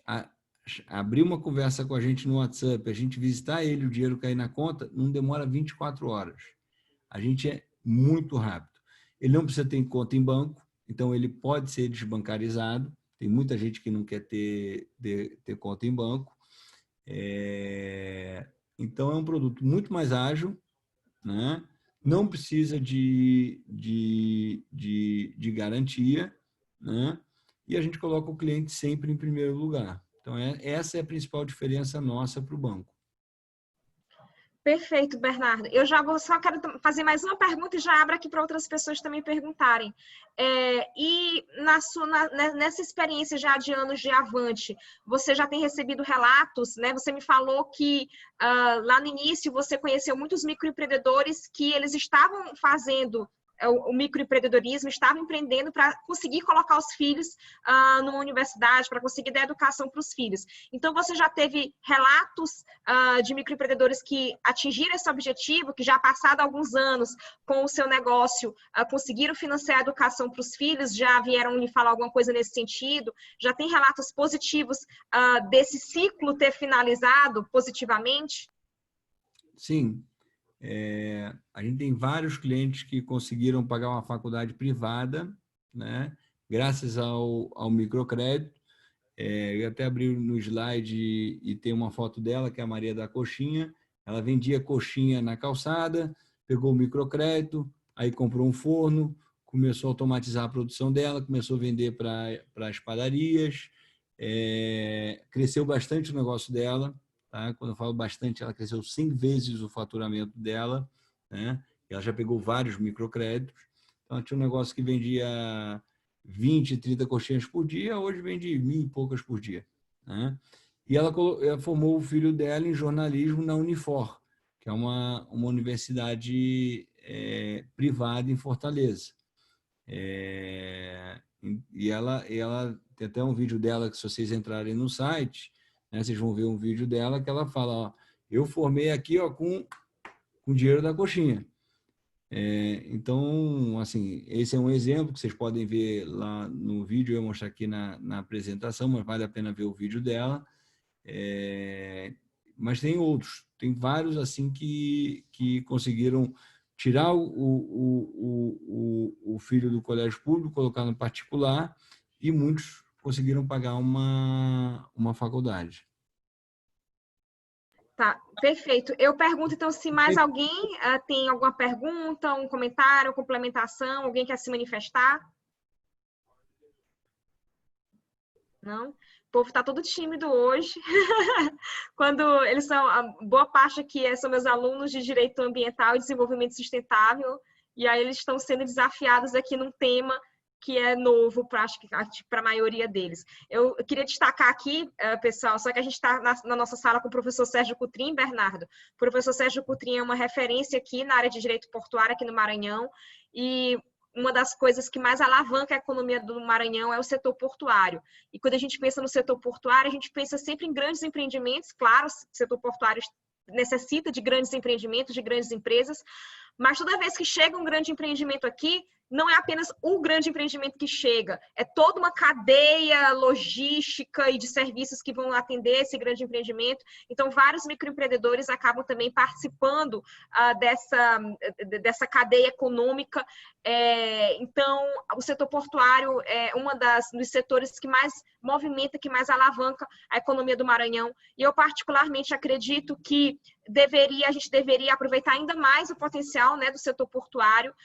abrir uma conversa com a gente no WhatsApp, a gente visitar ele, o dinheiro cair na conta, não demora 24 horas. A gente é muito rápido. Ele não precisa ter conta em banco, então ele pode ser desbancarizado. Tem muita gente que não quer ter conta em banco. Então, é um produto muito mais ágil, né? Não precisa de garantia, né? E a gente coloca o cliente sempre em primeiro lugar. Então, essa é a principal diferença nossa para o banco. Perfeito, Bernardo. Eu já só quero fazer mais uma pergunta e já abro aqui para outras pessoas também perguntarem. E nessa experiência já de anos de Avante, você já tem recebido relatos, né? Você me falou que lá no início você conheceu muitos microempreendedores que eles estavam fazendo o microempreendedorismo, estava empreendendo para conseguir colocar os filhos numa universidade, para conseguir dar educação para os filhos. Então, você já teve relatos de microempreendedores que atingiram esse objetivo, que já passado alguns anos com o seu negócio, conseguiram financiar a educação para os filhos, já vieram lhe falar alguma coisa nesse sentido? Já tem relatos positivos desse ciclo ter finalizado positivamente? Sim. A gente tem vários clientes que conseguiram pagar uma faculdade privada, né, graças ao microcrédito. Eu até abri no slide e tem uma foto dela, que é a Maria da Coxinha. Ela vendia coxinha na calçada, pegou o microcrédito, aí comprou um forno, começou a automatizar a produção dela, começou a vender para as padarias, cresceu bastante o negócio dela. Tá? Quando eu falo bastante, ela cresceu 100 vezes o faturamento dela, né? Ela já pegou vários microcréditos. Então, ela tinha um negócio que vendia 20, 30 coxinhas por dia, hoje vende 1.000 e poucas por dia, né? E ela formou o filho dela em jornalismo na Unifor, que é uma universidade privada em Fortaleza. E ela tem até um vídeo dela, que se vocês entrarem no site, né? Vocês vão ver um vídeo dela que ela fala, ó, eu formei aqui, ó, com dinheiro da coxinha. Então, assim, esse é um exemplo que vocês podem ver lá no vídeo, eu vou mostrar aqui na apresentação, mas vale a pena ver o vídeo dela. Mas tem outros, tem vários assim que conseguiram tirar o filho do colégio público, colocar no particular, e muitos conseguiram pagar uma faculdade. Tá, perfeito. Eu pergunto, então, se mais alguém tem alguma pergunta, um comentário, complementação, alguém quer se manifestar? Não? O povo está todo tímido hoje. Quando eles são, a boa parte aqui são meus alunos de Direito Ambiental e Desenvolvimento Sustentável, e aí eles estão sendo desafiados aqui num tema que é novo para a maioria deles. Eu queria destacar aqui, pessoal, só que a gente está na nossa sala com o professor Sérgio Coutrin, Bernardo. O professor Sérgio Coutrin é uma referência aqui na área de Direito Portuário, aqui no Maranhão, e uma das coisas que mais alavanca a economia do Maranhão é o setor portuário. E quando a gente pensa no setor portuário, a gente pensa sempre em grandes empreendimentos. Claro, o setor portuário necessita de grandes empreendimentos, de grandes empresas, mas toda vez que chega um grande empreendimento aqui, não é apenas o grande empreendimento que chega, é toda uma cadeia logística e de serviços que vão atender esse grande empreendimento. Então, vários microempreendedores acabam também participando dessa cadeia econômica. Então, o setor portuário é dos setores que mais movimenta, que mais alavanca a economia do Maranhão. E eu, particularmente, acredito que a gente deveria aproveitar ainda mais o potencial, né, do setor portuário,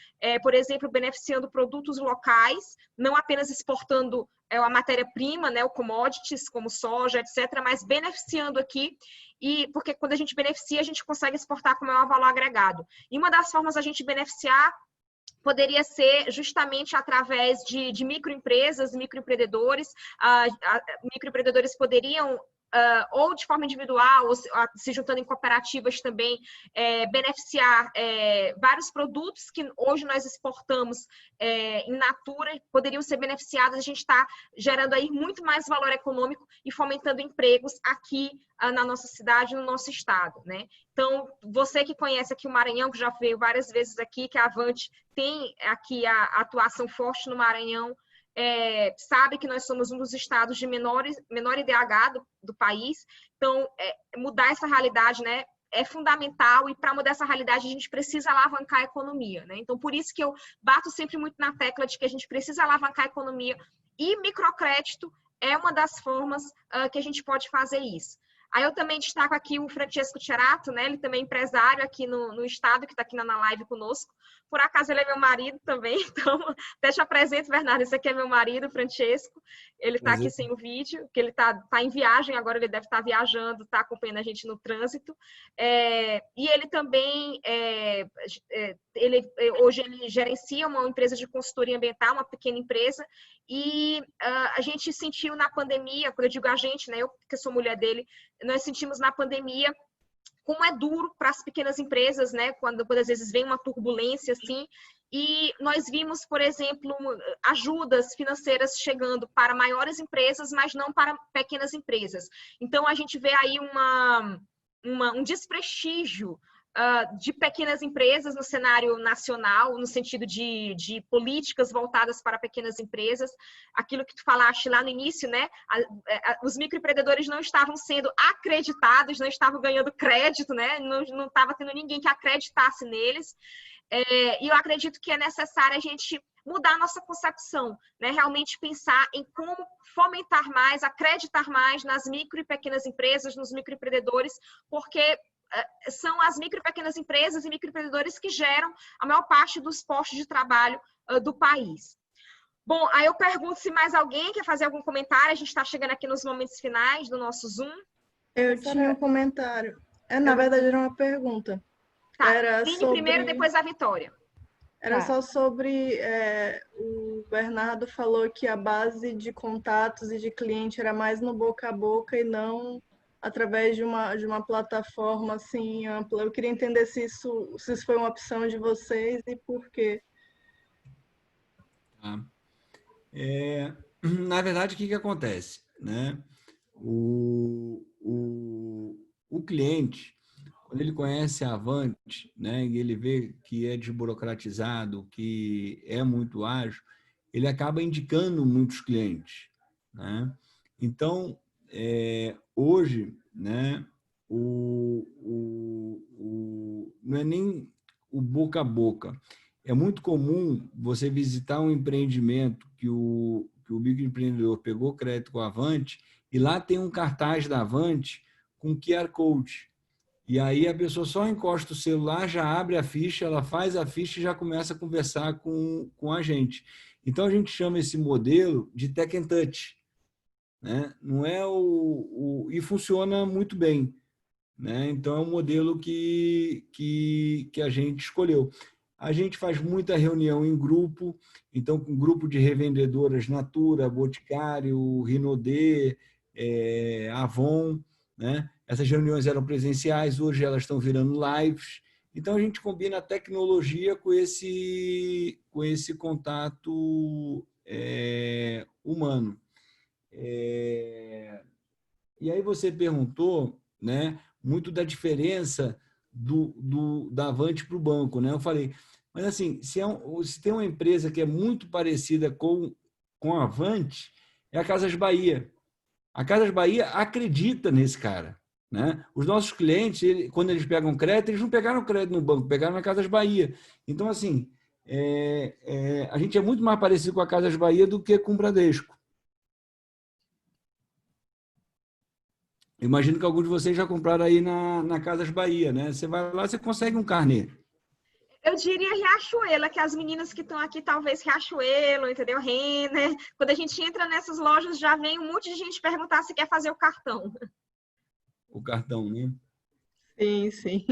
por exemplo, beneficiando produtos locais, não apenas exportando a matéria-prima, né, o commodities, como soja, etc., mas beneficiando aqui, porque quando a gente beneficia, a gente consegue exportar com maior valor agregado. E uma das formas a gente beneficiar poderia ser justamente através de microempresas, microempreendedores. Microempreendedores poderiam, ou de forma individual, ou se juntando em cooperativas também, beneficiar vários produtos que hoje nós exportamos in natura, poderiam ser beneficiados. A gente está gerando aí muito mais valor econômico e fomentando empregos aqui na nossa cidade, no nosso estado, né? Então, você que conhece aqui o Maranhão, que já veio várias vezes aqui, que a Avante tem aqui a atuação forte no Maranhão, sabe que nós somos um dos estados de menor IDH do país. Então, mudar essa realidade, né, é fundamental, e para mudar essa realidade a gente precisa alavancar a economia, né? Então, por isso que eu bato sempre muito na tecla de que a gente precisa alavancar a economia, e microcrédito é uma das formas que a gente pode fazer isso. Aí eu também destaco aqui o Francesco Cerato, né? Ele também é empresário aqui no estado, que está aqui na live conosco. Por acaso ele é meu marido também, então deixa eu apresento, Bernardo. Esse aqui é meu marido, Francesco. Ele está aqui sem o vídeo, porque ele está em viagem agora, ele deve estar viajando, está acompanhando a gente no trânsito. E ele também, hoje ele gerencia uma empresa de consultoria ambiental, uma pequena empresa, e a gente sentiu na pandemia, quando eu digo a gente, né, eu que sou mulher dele, nós sentimos na pandemia como é duro para as pequenas empresas, né? Quando às vezes vem uma turbulência assim, e nós vimos, por exemplo, ajudas financeiras chegando para maiores empresas, mas não para pequenas empresas. Então a gente vê aí um desprestígio de pequenas empresas no cenário nacional, no sentido de políticas voltadas para pequenas empresas. Aquilo que tu falaste lá no início, né? Os microempreendedores não estavam sendo acreditados, não estavam ganhando crédito, né? Não estava tendo ninguém que acreditasse neles. E eu acredito que é necessário a gente mudar a nossa concepção, né? Realmente pensar em como fomentar mais, acreditar mais nas micro e pequenas empresas, nos microempreendedores, porque são as micro e pequenas empresas e microempreendedores que geram a maior parte dos postos de trabalho do país. Bom, aí eu pergunto se mais alguém quer fazer algum comentário. A gente está chegando aqui nos momentos finais do nosso Zoom. Eu tinha um comentário. Na verdade, era uma pergunta. Tá, era Vini sobre... primeiro, depois a Vitória. Era só sobre... o Bernardo falou que a base de contatos e de cliente era mais no boca a boca e não através de uma plataforma assim ampla. Eu queria entender se isso foi uma opção de vocês e por quê. Na verdade, o que acontece, né? o cliente, quando ele conhece a Avante, né, e ele vê que é desburocratizado, que é muito ágil, ele acaba indicando muitos clientes, né? Então, hoje, né, não é nem o boca a boca. É muito comum você visitar um empreendimento que o microempreendedor pegou crédito com a Avante e lá tem um cartaz da Avante com QR Code. E aí a pessoa só encosta o celular, já abre a ficha, ela faz a ficha e já começa a conversar com a gente. Então, a gente chama esse modelo de Tech and Touch, né? Não é e funciona muito bem, né? Então, é um modelo que a gente escolheu. A gente faz muita reunião em grupo, então, com grupo de revendedoras Natura, Boticário, Rinodê, Avon, né? Essas reuniões eram presenciais, hoje elas estão virando lives. Então, a gente combina a tecnologia com esse contato humano. E aí você perguntou, né, muito da diferença da Avante para o banco, né? Eu falei, mas assim, se tem uma empresa que é muito parecida com a Avante, é a Casas Bahia. A Casas Bahia acredita nesse cara, né? Os nossos clientes, quando eles pegam crédito, eles não pegaram crédito no banco, pegaram na Casas Bahia. Então, assim, a gente é muito mais parecido com a Casas Bahia do que com o Bradesco. Imagino que alguns de vocês já compraram aí na Casas Bahia, né? Você vai lá, você consegue um carnê. Eu diria Riachuelo, que as meninas que estão aqui, talvez Riachuelo, entendeu? Renner. Quando a gente entra nessas lojas, já vem um monte de gente perguntar se quer fazer o cartão. O cartão, né? Sim, sim.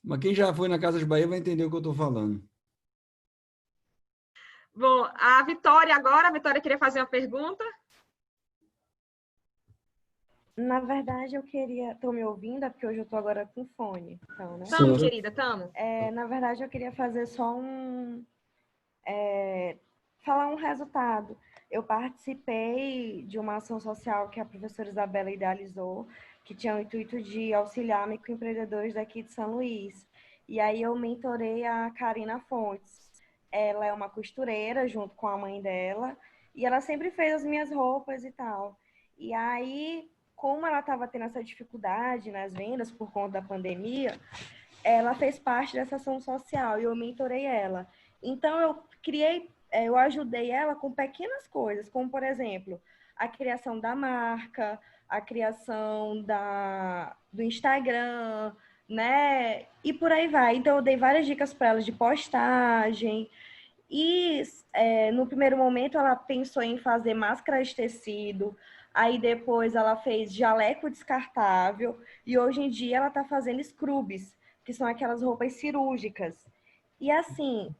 Mas quem já foi na Casas Bahia vai entender o que eu estou falando. Bom, a Vitória agora. A Vitória queria fazer uma pergunta. Na verdade, eu queria... Estou me ouvindo? É porque hoje eu estou agora com fone. Então, né? Tamo, querida, tamo. Na verdade, eu queria fazer só falar um resultado. Eu participei de uma ação social que a professora Isabela idealizou, que tinha o intuito de auxiliar microempreendedores daqui de São Luís. E aí eu mentorei a Karina Fontes. Ela é uma costureira junto com a mãe dela, e ela sempre fez as minhas roupas e tal. E aí, como ela estava tendo essa dificuldade nas vendas por conta da pandemia, ela fez parte dessa ação social e eu mentorei ela. Então, eu ajudei ela com pequenas coisas, como, por exemplo, a criação da marca, a criação do Instagram, né? E por aí vai. Então, eu dei várias dicas para ela de postagem. E no primeiro momento, ela pensou em fazer máscara de tecido. Aí, depois, ela fez jaleco descartável. E, hoje em dia, ela está fazendo scrubs, que são aquelas roupas cirúrgicas. E assim,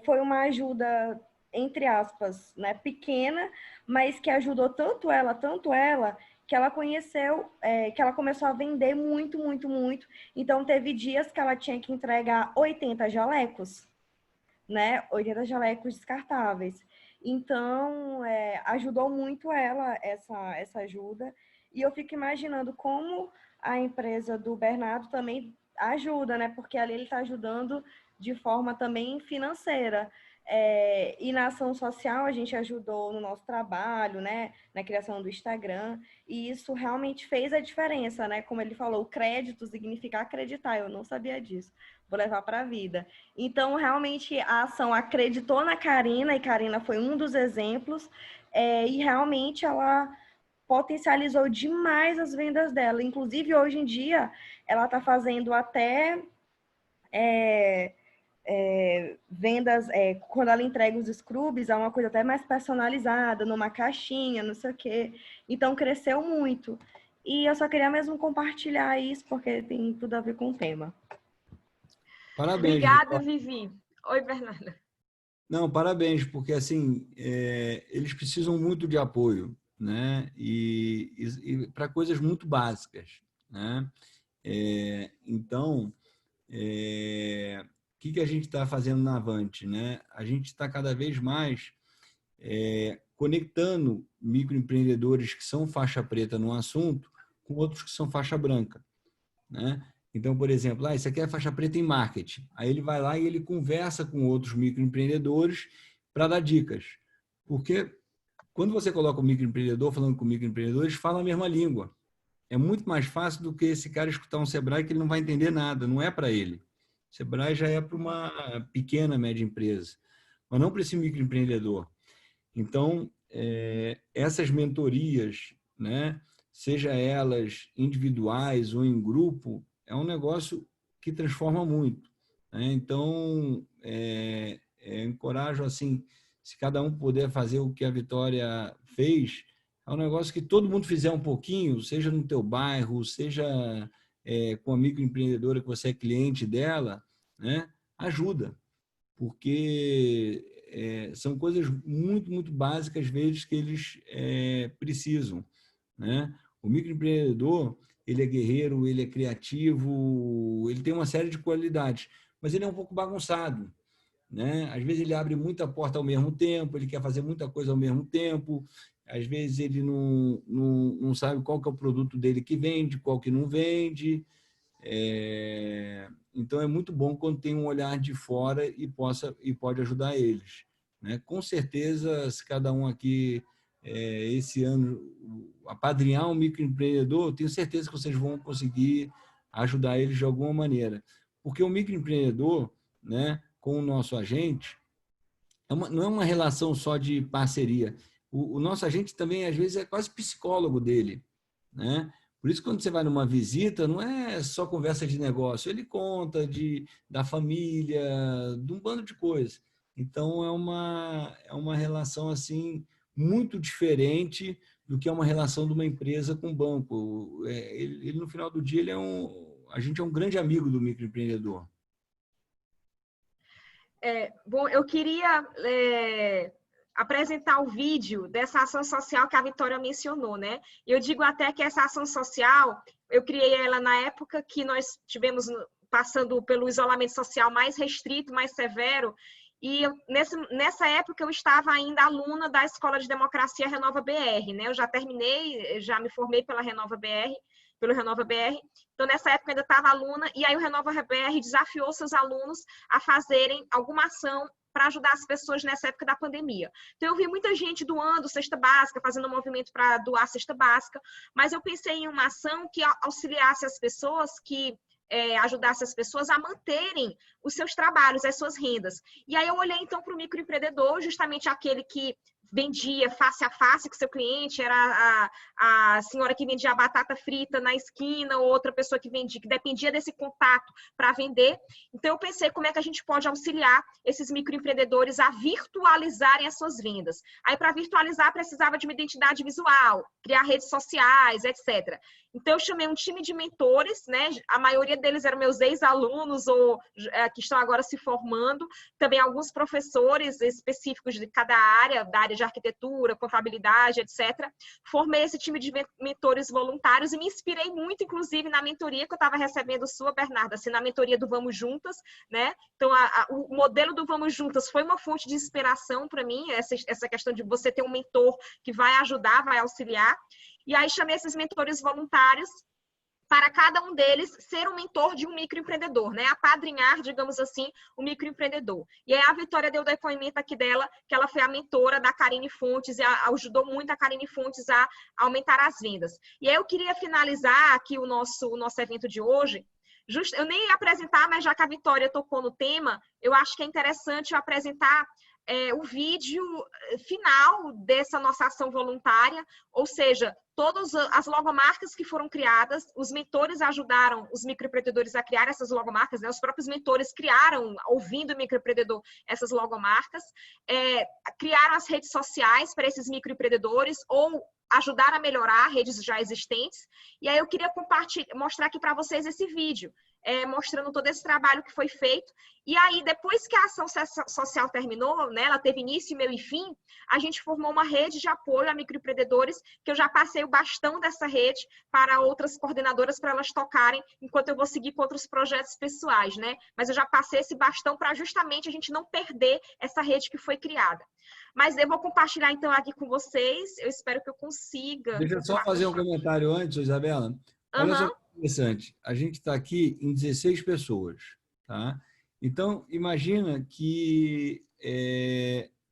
foi uma ajuda, entre aspas, né, pequena, mas que ajudou tanto ela, que ela que ela começou a vender muito, muito, muito. Então, teve dias que ela tinha que entregar 80 jalecos, né? 80 jalecos descartáveis. Então, ajudou muito ela, essa ajuda. E eu fico imaginando como a empresa do Bernardo também ajuda, né? Porque ali ele está ajudando de forma também financeira. E na ação social a gente ajudou no nosso trabalho, né? Na criação do Instagram. E isso realmente fez a diferença, né? Como ele falou, o crédito significa acreditar. Eu não sabia disso. Vou levar para a vida. Então, realmente, a ação acreditou na Karina, e Karina foi um dos exemplos, e realmente ela potencializou demais as vendas dela. Inclusive, hoje em dia, ela está fazendo até vendas, quando ela entrega os scrubs, é uma coisa até mais personalizada, numa caixinha, não sei o quê. Então, cresceu muito. E eu só queria mesmo compartilhar isso, porque tem tudo a ver com o tema. Parabéns, Obrigada, Vitória. Vivi. Oi, Bernarda. Não, parabéns, porque assim, eles precisam muito de apoio, né? E para coisas muito básicas, né? Então, o que a gente está fazendo na Avante, né? A gente está cada vez mais conectando microempreendedores que são faixa preta no assunto com outros que são faixa branca, né? Então, por exemplo, isso aqui é faixa preta em marketing. Aí ele vai lá e ele conversa com outros microempreendedores para dar dicas. Porque quando você coloca o microempreendedor falando com o microempreendedor, eles falam a mesma língua. É muito mais fácil do que esse cara escutar um Sebrae que ele não vai entender nada, não é para ele. O Sebrae já é para uma pequena, média empresa, mas não para esse microempreendedor. Então, essas mentorias, né, seja elas individuais ou em grupo, é um negócio que transforma muito, né? Então, encorajo, assim, se cada um puder fazer o que a Vitória fez, é um negócio que todo mundo fizer um pouquinho, seja no teu bairro, seja com a microempreendedora que você é cliente dela, né, ajuda, porque são coisas muito, muito básicas, às vezes, que eles precisam, né? O microempreendedor, ele é guerreiro, ele é criativo, ele tem uma série de qualidades, mas ele é um pouco bagunçado, né? Às vezes ele abre muita porta ao mesmo tempo, ele quer fazer muita coisa ao mesmo tempo, às vezes ele não sabe qual que é o produto dele que vende, qual que não vende. Então é muito bom quando tem um olhar de fora e pode ajudar eles, né? Com certeza, se cada um aqui esse ano apadrinhar um microempreendedor, eu tenho certeza que vocês vão conseguir ajudar eles de alguma maneira, porque o microempreendedor, né, com o nosso agente não é uma relação só de parceria. O nosso agente também, às vezes, é quase psicólogo dele, né? Por isso, quando você vai numa visita, não é só conversa de negócio, ele conta da família, de um bando de coisas. Então, é uma relação assim muito diferente do que é uma relação de uma empresa com um banco. Ele, no final do dia, a gente é um grande amigo do microempreendedor. Bom, eu queria apresentar o vídeo dessa ação social que a Vitória mencionou, né? Eu digo até que essa ação social, eu criei ela na época que nós tivemos passando pelo isolamento social mais restrito, mais severo, e nessa época eu estava ainda aluna da Escola de Democracia Renova BR, né? Eu já terminei, já me formei pelo Renova BR. Então, nessa época, eu ainda estava aluna, e aí o Renova BR desafiou seus alunos a fazerem alguma ação para ajudar as pessoas nessa época da pandemia. Então, eu vi muita gente doando cesta básica, fazendo um movimento para doar cesta básica, mas eu pensei em uma ação que auxiliasse as pessoas, que ajudasse as pessoas a manterem os seus trabalhos, as suas rendas. E aí eu olhei, então, para o microempreendedor, justamente aquele que vendia face a face com seu cliente, era a senhora que vendia batata frita na esquina, ou outra pessoa que dependia desse contato para vender. Então, eu pensei como é que a gente pode auxiliar esses microempreendedores a virtualizarem as suas vendas. Aí, para virtualizar, precisava de uma identidade visual, criar redes sociais, etc. Então, eu chamei um time de mentores, né? A maioria deles eram meus ex-alunos ou que estão agora se formando. Também alguns professores específicos de cada área, da área de arquitetura, contabilidade, etc. Formei esse time de mentores voluntários e me inspirei muito, inclusive, na mentoria que eu estava recebendo sua, Bernarda, assim, na mentoria do Vamos Juntas, né? Então, o modelo do Vamos Juntas foi uma fonte de inspiração para mim, essa questão de você ter um mentor que vai ajudar, vai auxiliar. E aí chamei esses mentores voluntários para cada um deles ser um mentor de um microempreendedor, né? Apadrinhar, digamos assim, o microempreendedor. E aí a Vitória deu o depoimento aqui dela, que ela foi a mentora da Karine Fontes e ajudou muito a Karine Fontes a aumentar as vendas. E aí eu queria finalizar aqui o nosso evento de hoje. Eu nem ia apresentar, mas já que a Vitória tocou no tema, eu acho que é interessante eu apresentar o vídeo final dessa nossa ação voluntária, ou seja, todas as logomarcas que foram criadas, os mentores ajudaram os microempreendedores a criar essas logomarcas, né? Os próprios mentores criaram, ouvindo o microempreendedor, essas logomarcas, criaram as redes sociais para esses microempreendedores ou ajudar a melhorar redes já existentes. E aí eu queria mostrar aqui para vocês esse vídeo. mostrando todo esse trabalho que foi feito. E aí, depois que a ação social terminou, né, ela teve início, meio e fim, a gente formou uma rede de apoio a microempreendedores, que eu já passei o bastão dessa rede para outras coordenadoras, para elas tocarem, enquanto eu vou seguir com outros projetos pessoais, né? Mas eu já passei esse bastão para justamente a gente não perder essa rede que foi criada. Mas eu vou compartilhar, então, aqui com vocês. Eu espero que eu consiga. Deixa eu só fazer um comentário antes, Isabela. Olha só que interessante. A gente está aqui em 16 pessoas, tá? Então, imagina que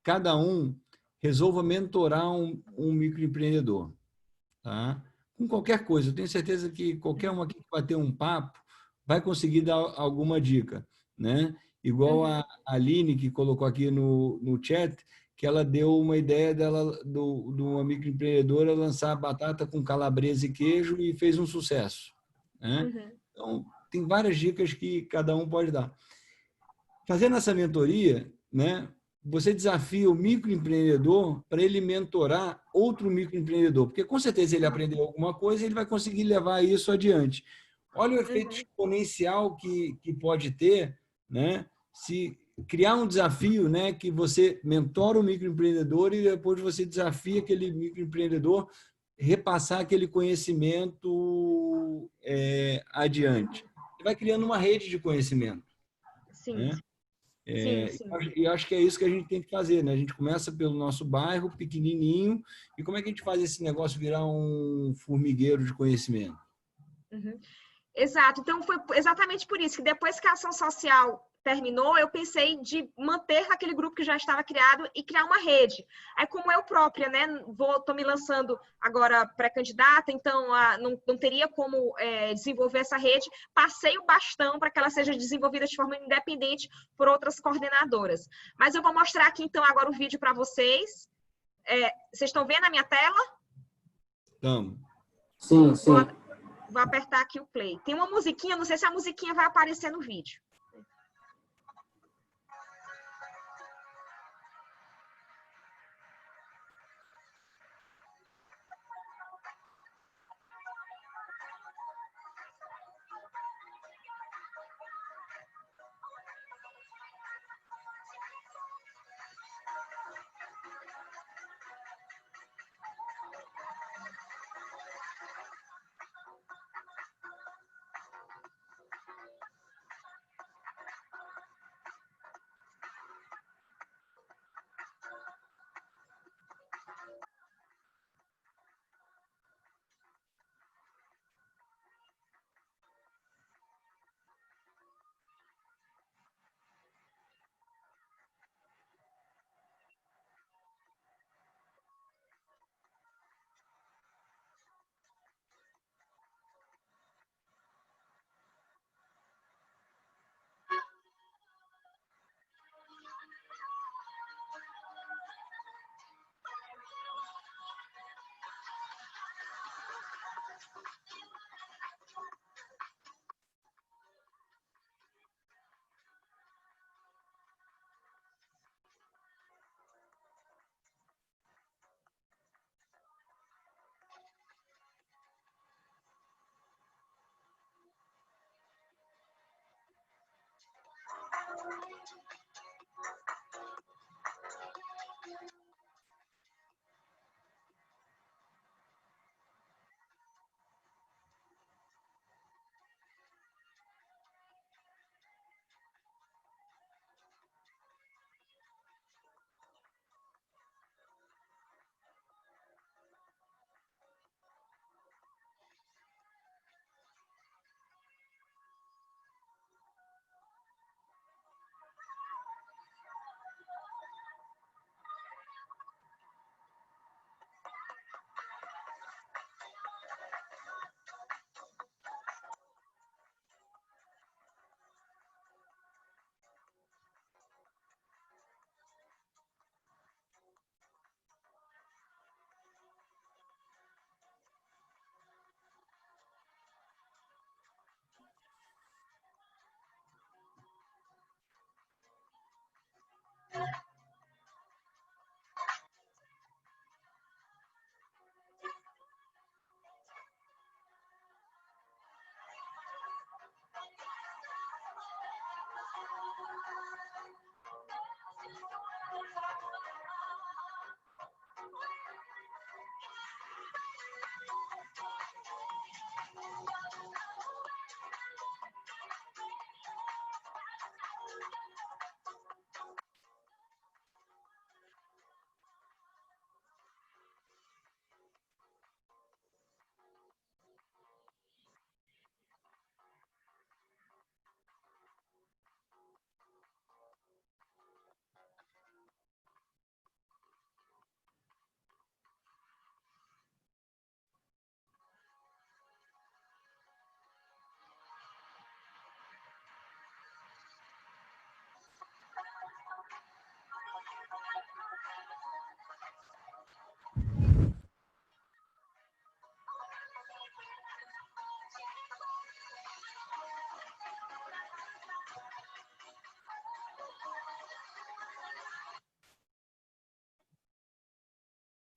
cada um resolva mentorar um microempreendedor, tá? Com qualquer coisa. Eu tenho certeza que qualquer um aqui que bater um papo vai conseguir dar alguma dica, né? Igual a Aline, que colocou aqui no chat, que ela deu uma ideia dela, de uma microempreendedora lançar batata com calabresa e queijo e fez um sucesso, né? Então, tem várias dicas que cada um pode dar. Fazendo essa mentoria, né, você desafia o microempreendedor para ele mentorar outro microempreendedor, porque com certeza ele aprendeu alguma coisa e ele vai conseguir levar isso adiante. Olha o efeito exponencial que pode ter, né, se criar um desafio, né, que você mentora o microempreendedor e depois você desafia aquele microempreendedor repassar aquele conhecimento adiante. Você vai criando uma rede de conhecimento. Sim. Né? Sim. E acho que é isso que a gente tem que fazer, né? A gente começa pelo nosso bairro, pequenininho, e como é que a gente faz esse negócio virar um formigueiro de conhecimento? Exato. Então, foi exatamente por isso que depois que a ação social terminou, eu pensei de manter aquele grupo que já estava criado e criar uma rede. Aí, como eu própria, né, estou me lançando agora pré-candidata, então não teria como desenvolver essa rede, passei o bastão para que ela seja desenvolvida de forma independente por outras coordenadoras. Mas eu vou mostrar aqui, então, agora o vídeo para vocês. Vocês estão vendo a minha tela? Estamos. Sim, sim. Vou apertar aqui o play. Tem uma musiquinha, não sei se a musiquinha vai aparecer no vídeo.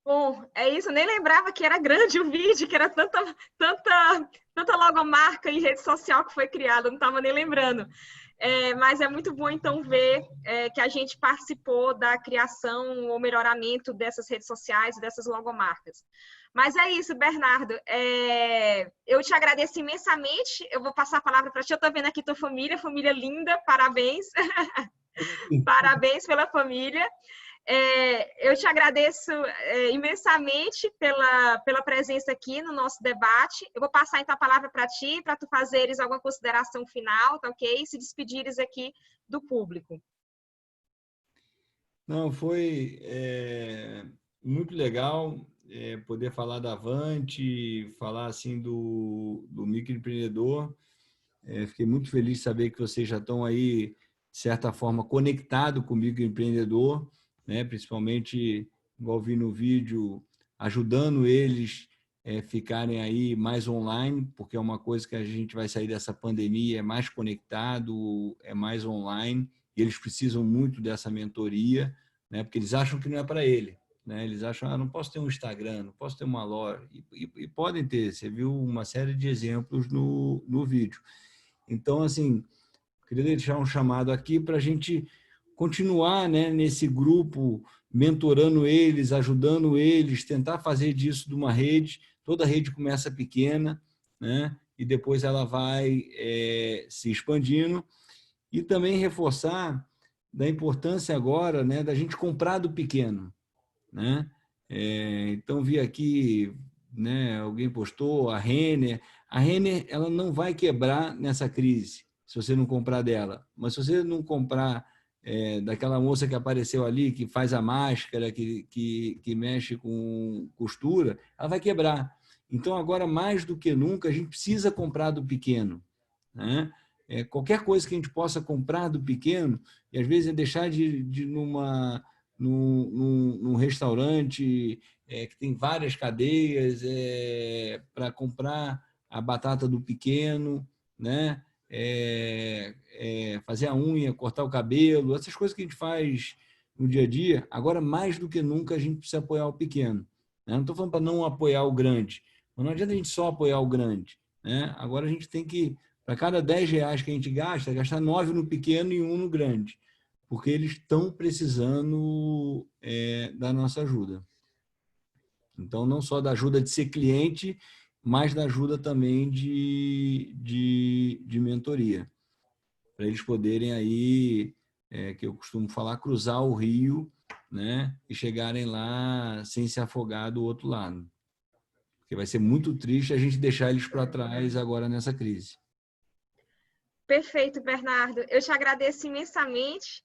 Bom, é isso, eu nem lembrava que era grande o vídeo, que era tanta logomarca e rede social que foi criada, eu não estava nem lembrando. Mas é muito bom, então, ver que a gente participou da criação ou melhoramento dessas redes sociais e dessas logomarcas. Mas é isso, Bernardo. Eu te agradeço imensamente. Eu vou passar a palavra para ti. Eu estou vendo aqui tua família linda, parabéns. Parabéns pela família. Eu te agradeço imensamente pela presença aqui no nosso debate. Eu vou passar então a palavra para ti, para tu fazeres alguma consideração final, tá ok? E se despedires aqui do público. Não, foi muito legal poder falar da Avante, falar assim do microempreendedor. Fiquei muito feliz de saber que vocês já estão aí, de certa forma, conectados com o microempreendedor, né? Principalmente, igual vi no vídeo, ajudando eles ficarem aí mais online, porque é uma coisa que a gente vai sair dessa pandemia, é mais conectado, é mais online, e eles precisam muito dessa mentoria, né? Porque eles acham que não é para ele, né? Eles acham, não posso ter um Instagram, não posso ter uma loja, e podem ter, você viu uma série de exemplos no vídeo. Então, assim, queria deixar um chamado aqui para a gente continuar, né, nesse grupo, mentorando eles, ajudando eles, tentar fazer disso de uma rede. Toda rede começa pequena, né, e depois ela vai se expandindo. E também reforçar da importância agora, né, da gente comprar do pequeno, né? Então, vi aqui, né, alguém postou, a Renner. A Renner, ela não vai quebrar nessa crise, se você não comprar dela. Mas se você não comprar daquela moça que apareceu ali, que faz a máscara, que mexe com costura, ela vai quebrar. Então, agora, mais do que nunca, a gente precisa comprar do pequeno, né? Qualquer coisa que a gente possa comprar do pequeno, e às vezes é deixar de ir num restaurante que tem várias cadeias para comprar a batata do pequeno, né? Fazer a unha, cortar o cabelo, essas coisas que a gente faz no dia a dia. Agora, mais do que nunca, a gente precisa apoiar o pequeno, né? Não estou falando para não apoiar o grande, mas não adianta a gente só apoiar o grande, né? Agora a gente tem que, para cada R$10 que a gente gasta, gastar 9 no pequeno e 1 no grande, porque eles estão precisando da nossa ajuda. Então, não só da ajuda de ser cliente, mas da ajuda também de mentoria, para eles poderem aí, que eu costumo falar, cruzar o rio, né, e chegarem lá sem se afogar do outro lado. Porque vai ser muito triste a gente deixar eles para trás agora nessa crise. Perfeito, Bernardo. Eu te agradeço imensamente.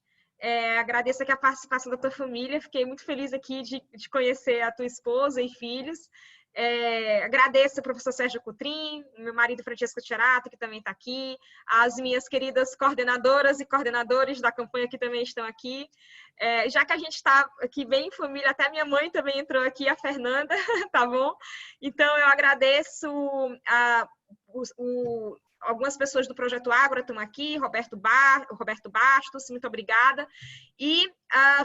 Agradeço aqui a participação da tua família. Fiquei muito feliz aqui de conhecer a tua esposa e filhos. Agradeço ao professor Sérgio Coutrin, meu marido Francesco Tcherato, que também está aqui, as minhas queridas coordenadoras e coordenadores da campanha que também estão aqui. Já que a gente está aqui bem em família, até minha mãe também entrou aqui, a Fernanda, tá bom? Então, eu agradeço algumas pessoas do Projeto Ágora estão aqui, Roberto Bastos, muito obrigada. E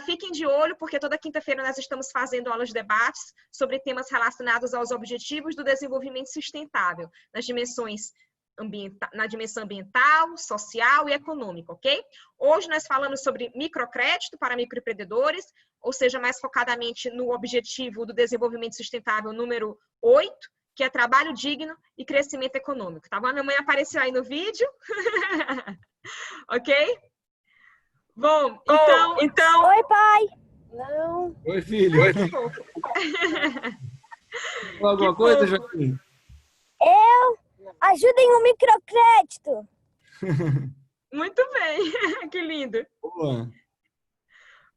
fiquem de olho, porque toda quinta-feira nós estamos fazendo aulas de debates sobre temas relacionados aos objetivos do desenvolvimento sustentável, nas dimensões na dimensão ambiental, social e econômica, ok? Hoje nós falamos sobre microcrédito para microempreendedores, ou seja, mais focadamente no objetivo do desenvolvimento sustentável número 8, que é trabalho digno e crescimento econômico, tá bom? A minha mãe apareceu aí no vídeo, ok? Bom, então... Oi, pai! Não. Oi, filho. Oi, que fofo. Alguma coisa, Joaquim? Ajudem o microcrédito. Muito bem, que lindo. Boa.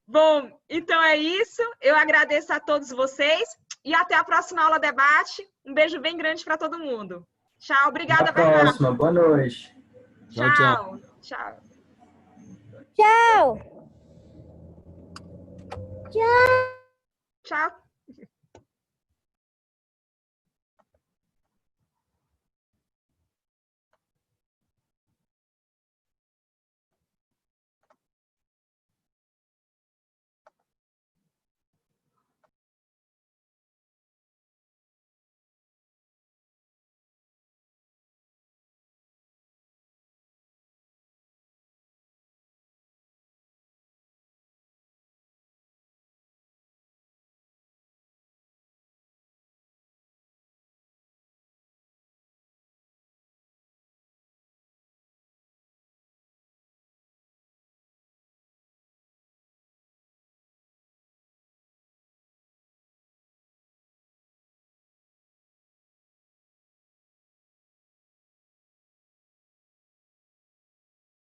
Bom, então é isso. Eu agradeço a todos vocês e até a próxima aula debate. Um beijo bem grande para todo mundo. Tchau, obrigada, Até a Bernardo. próxima. Boa noite. Tchau, tchau. Tchau. Tchau. Tchau.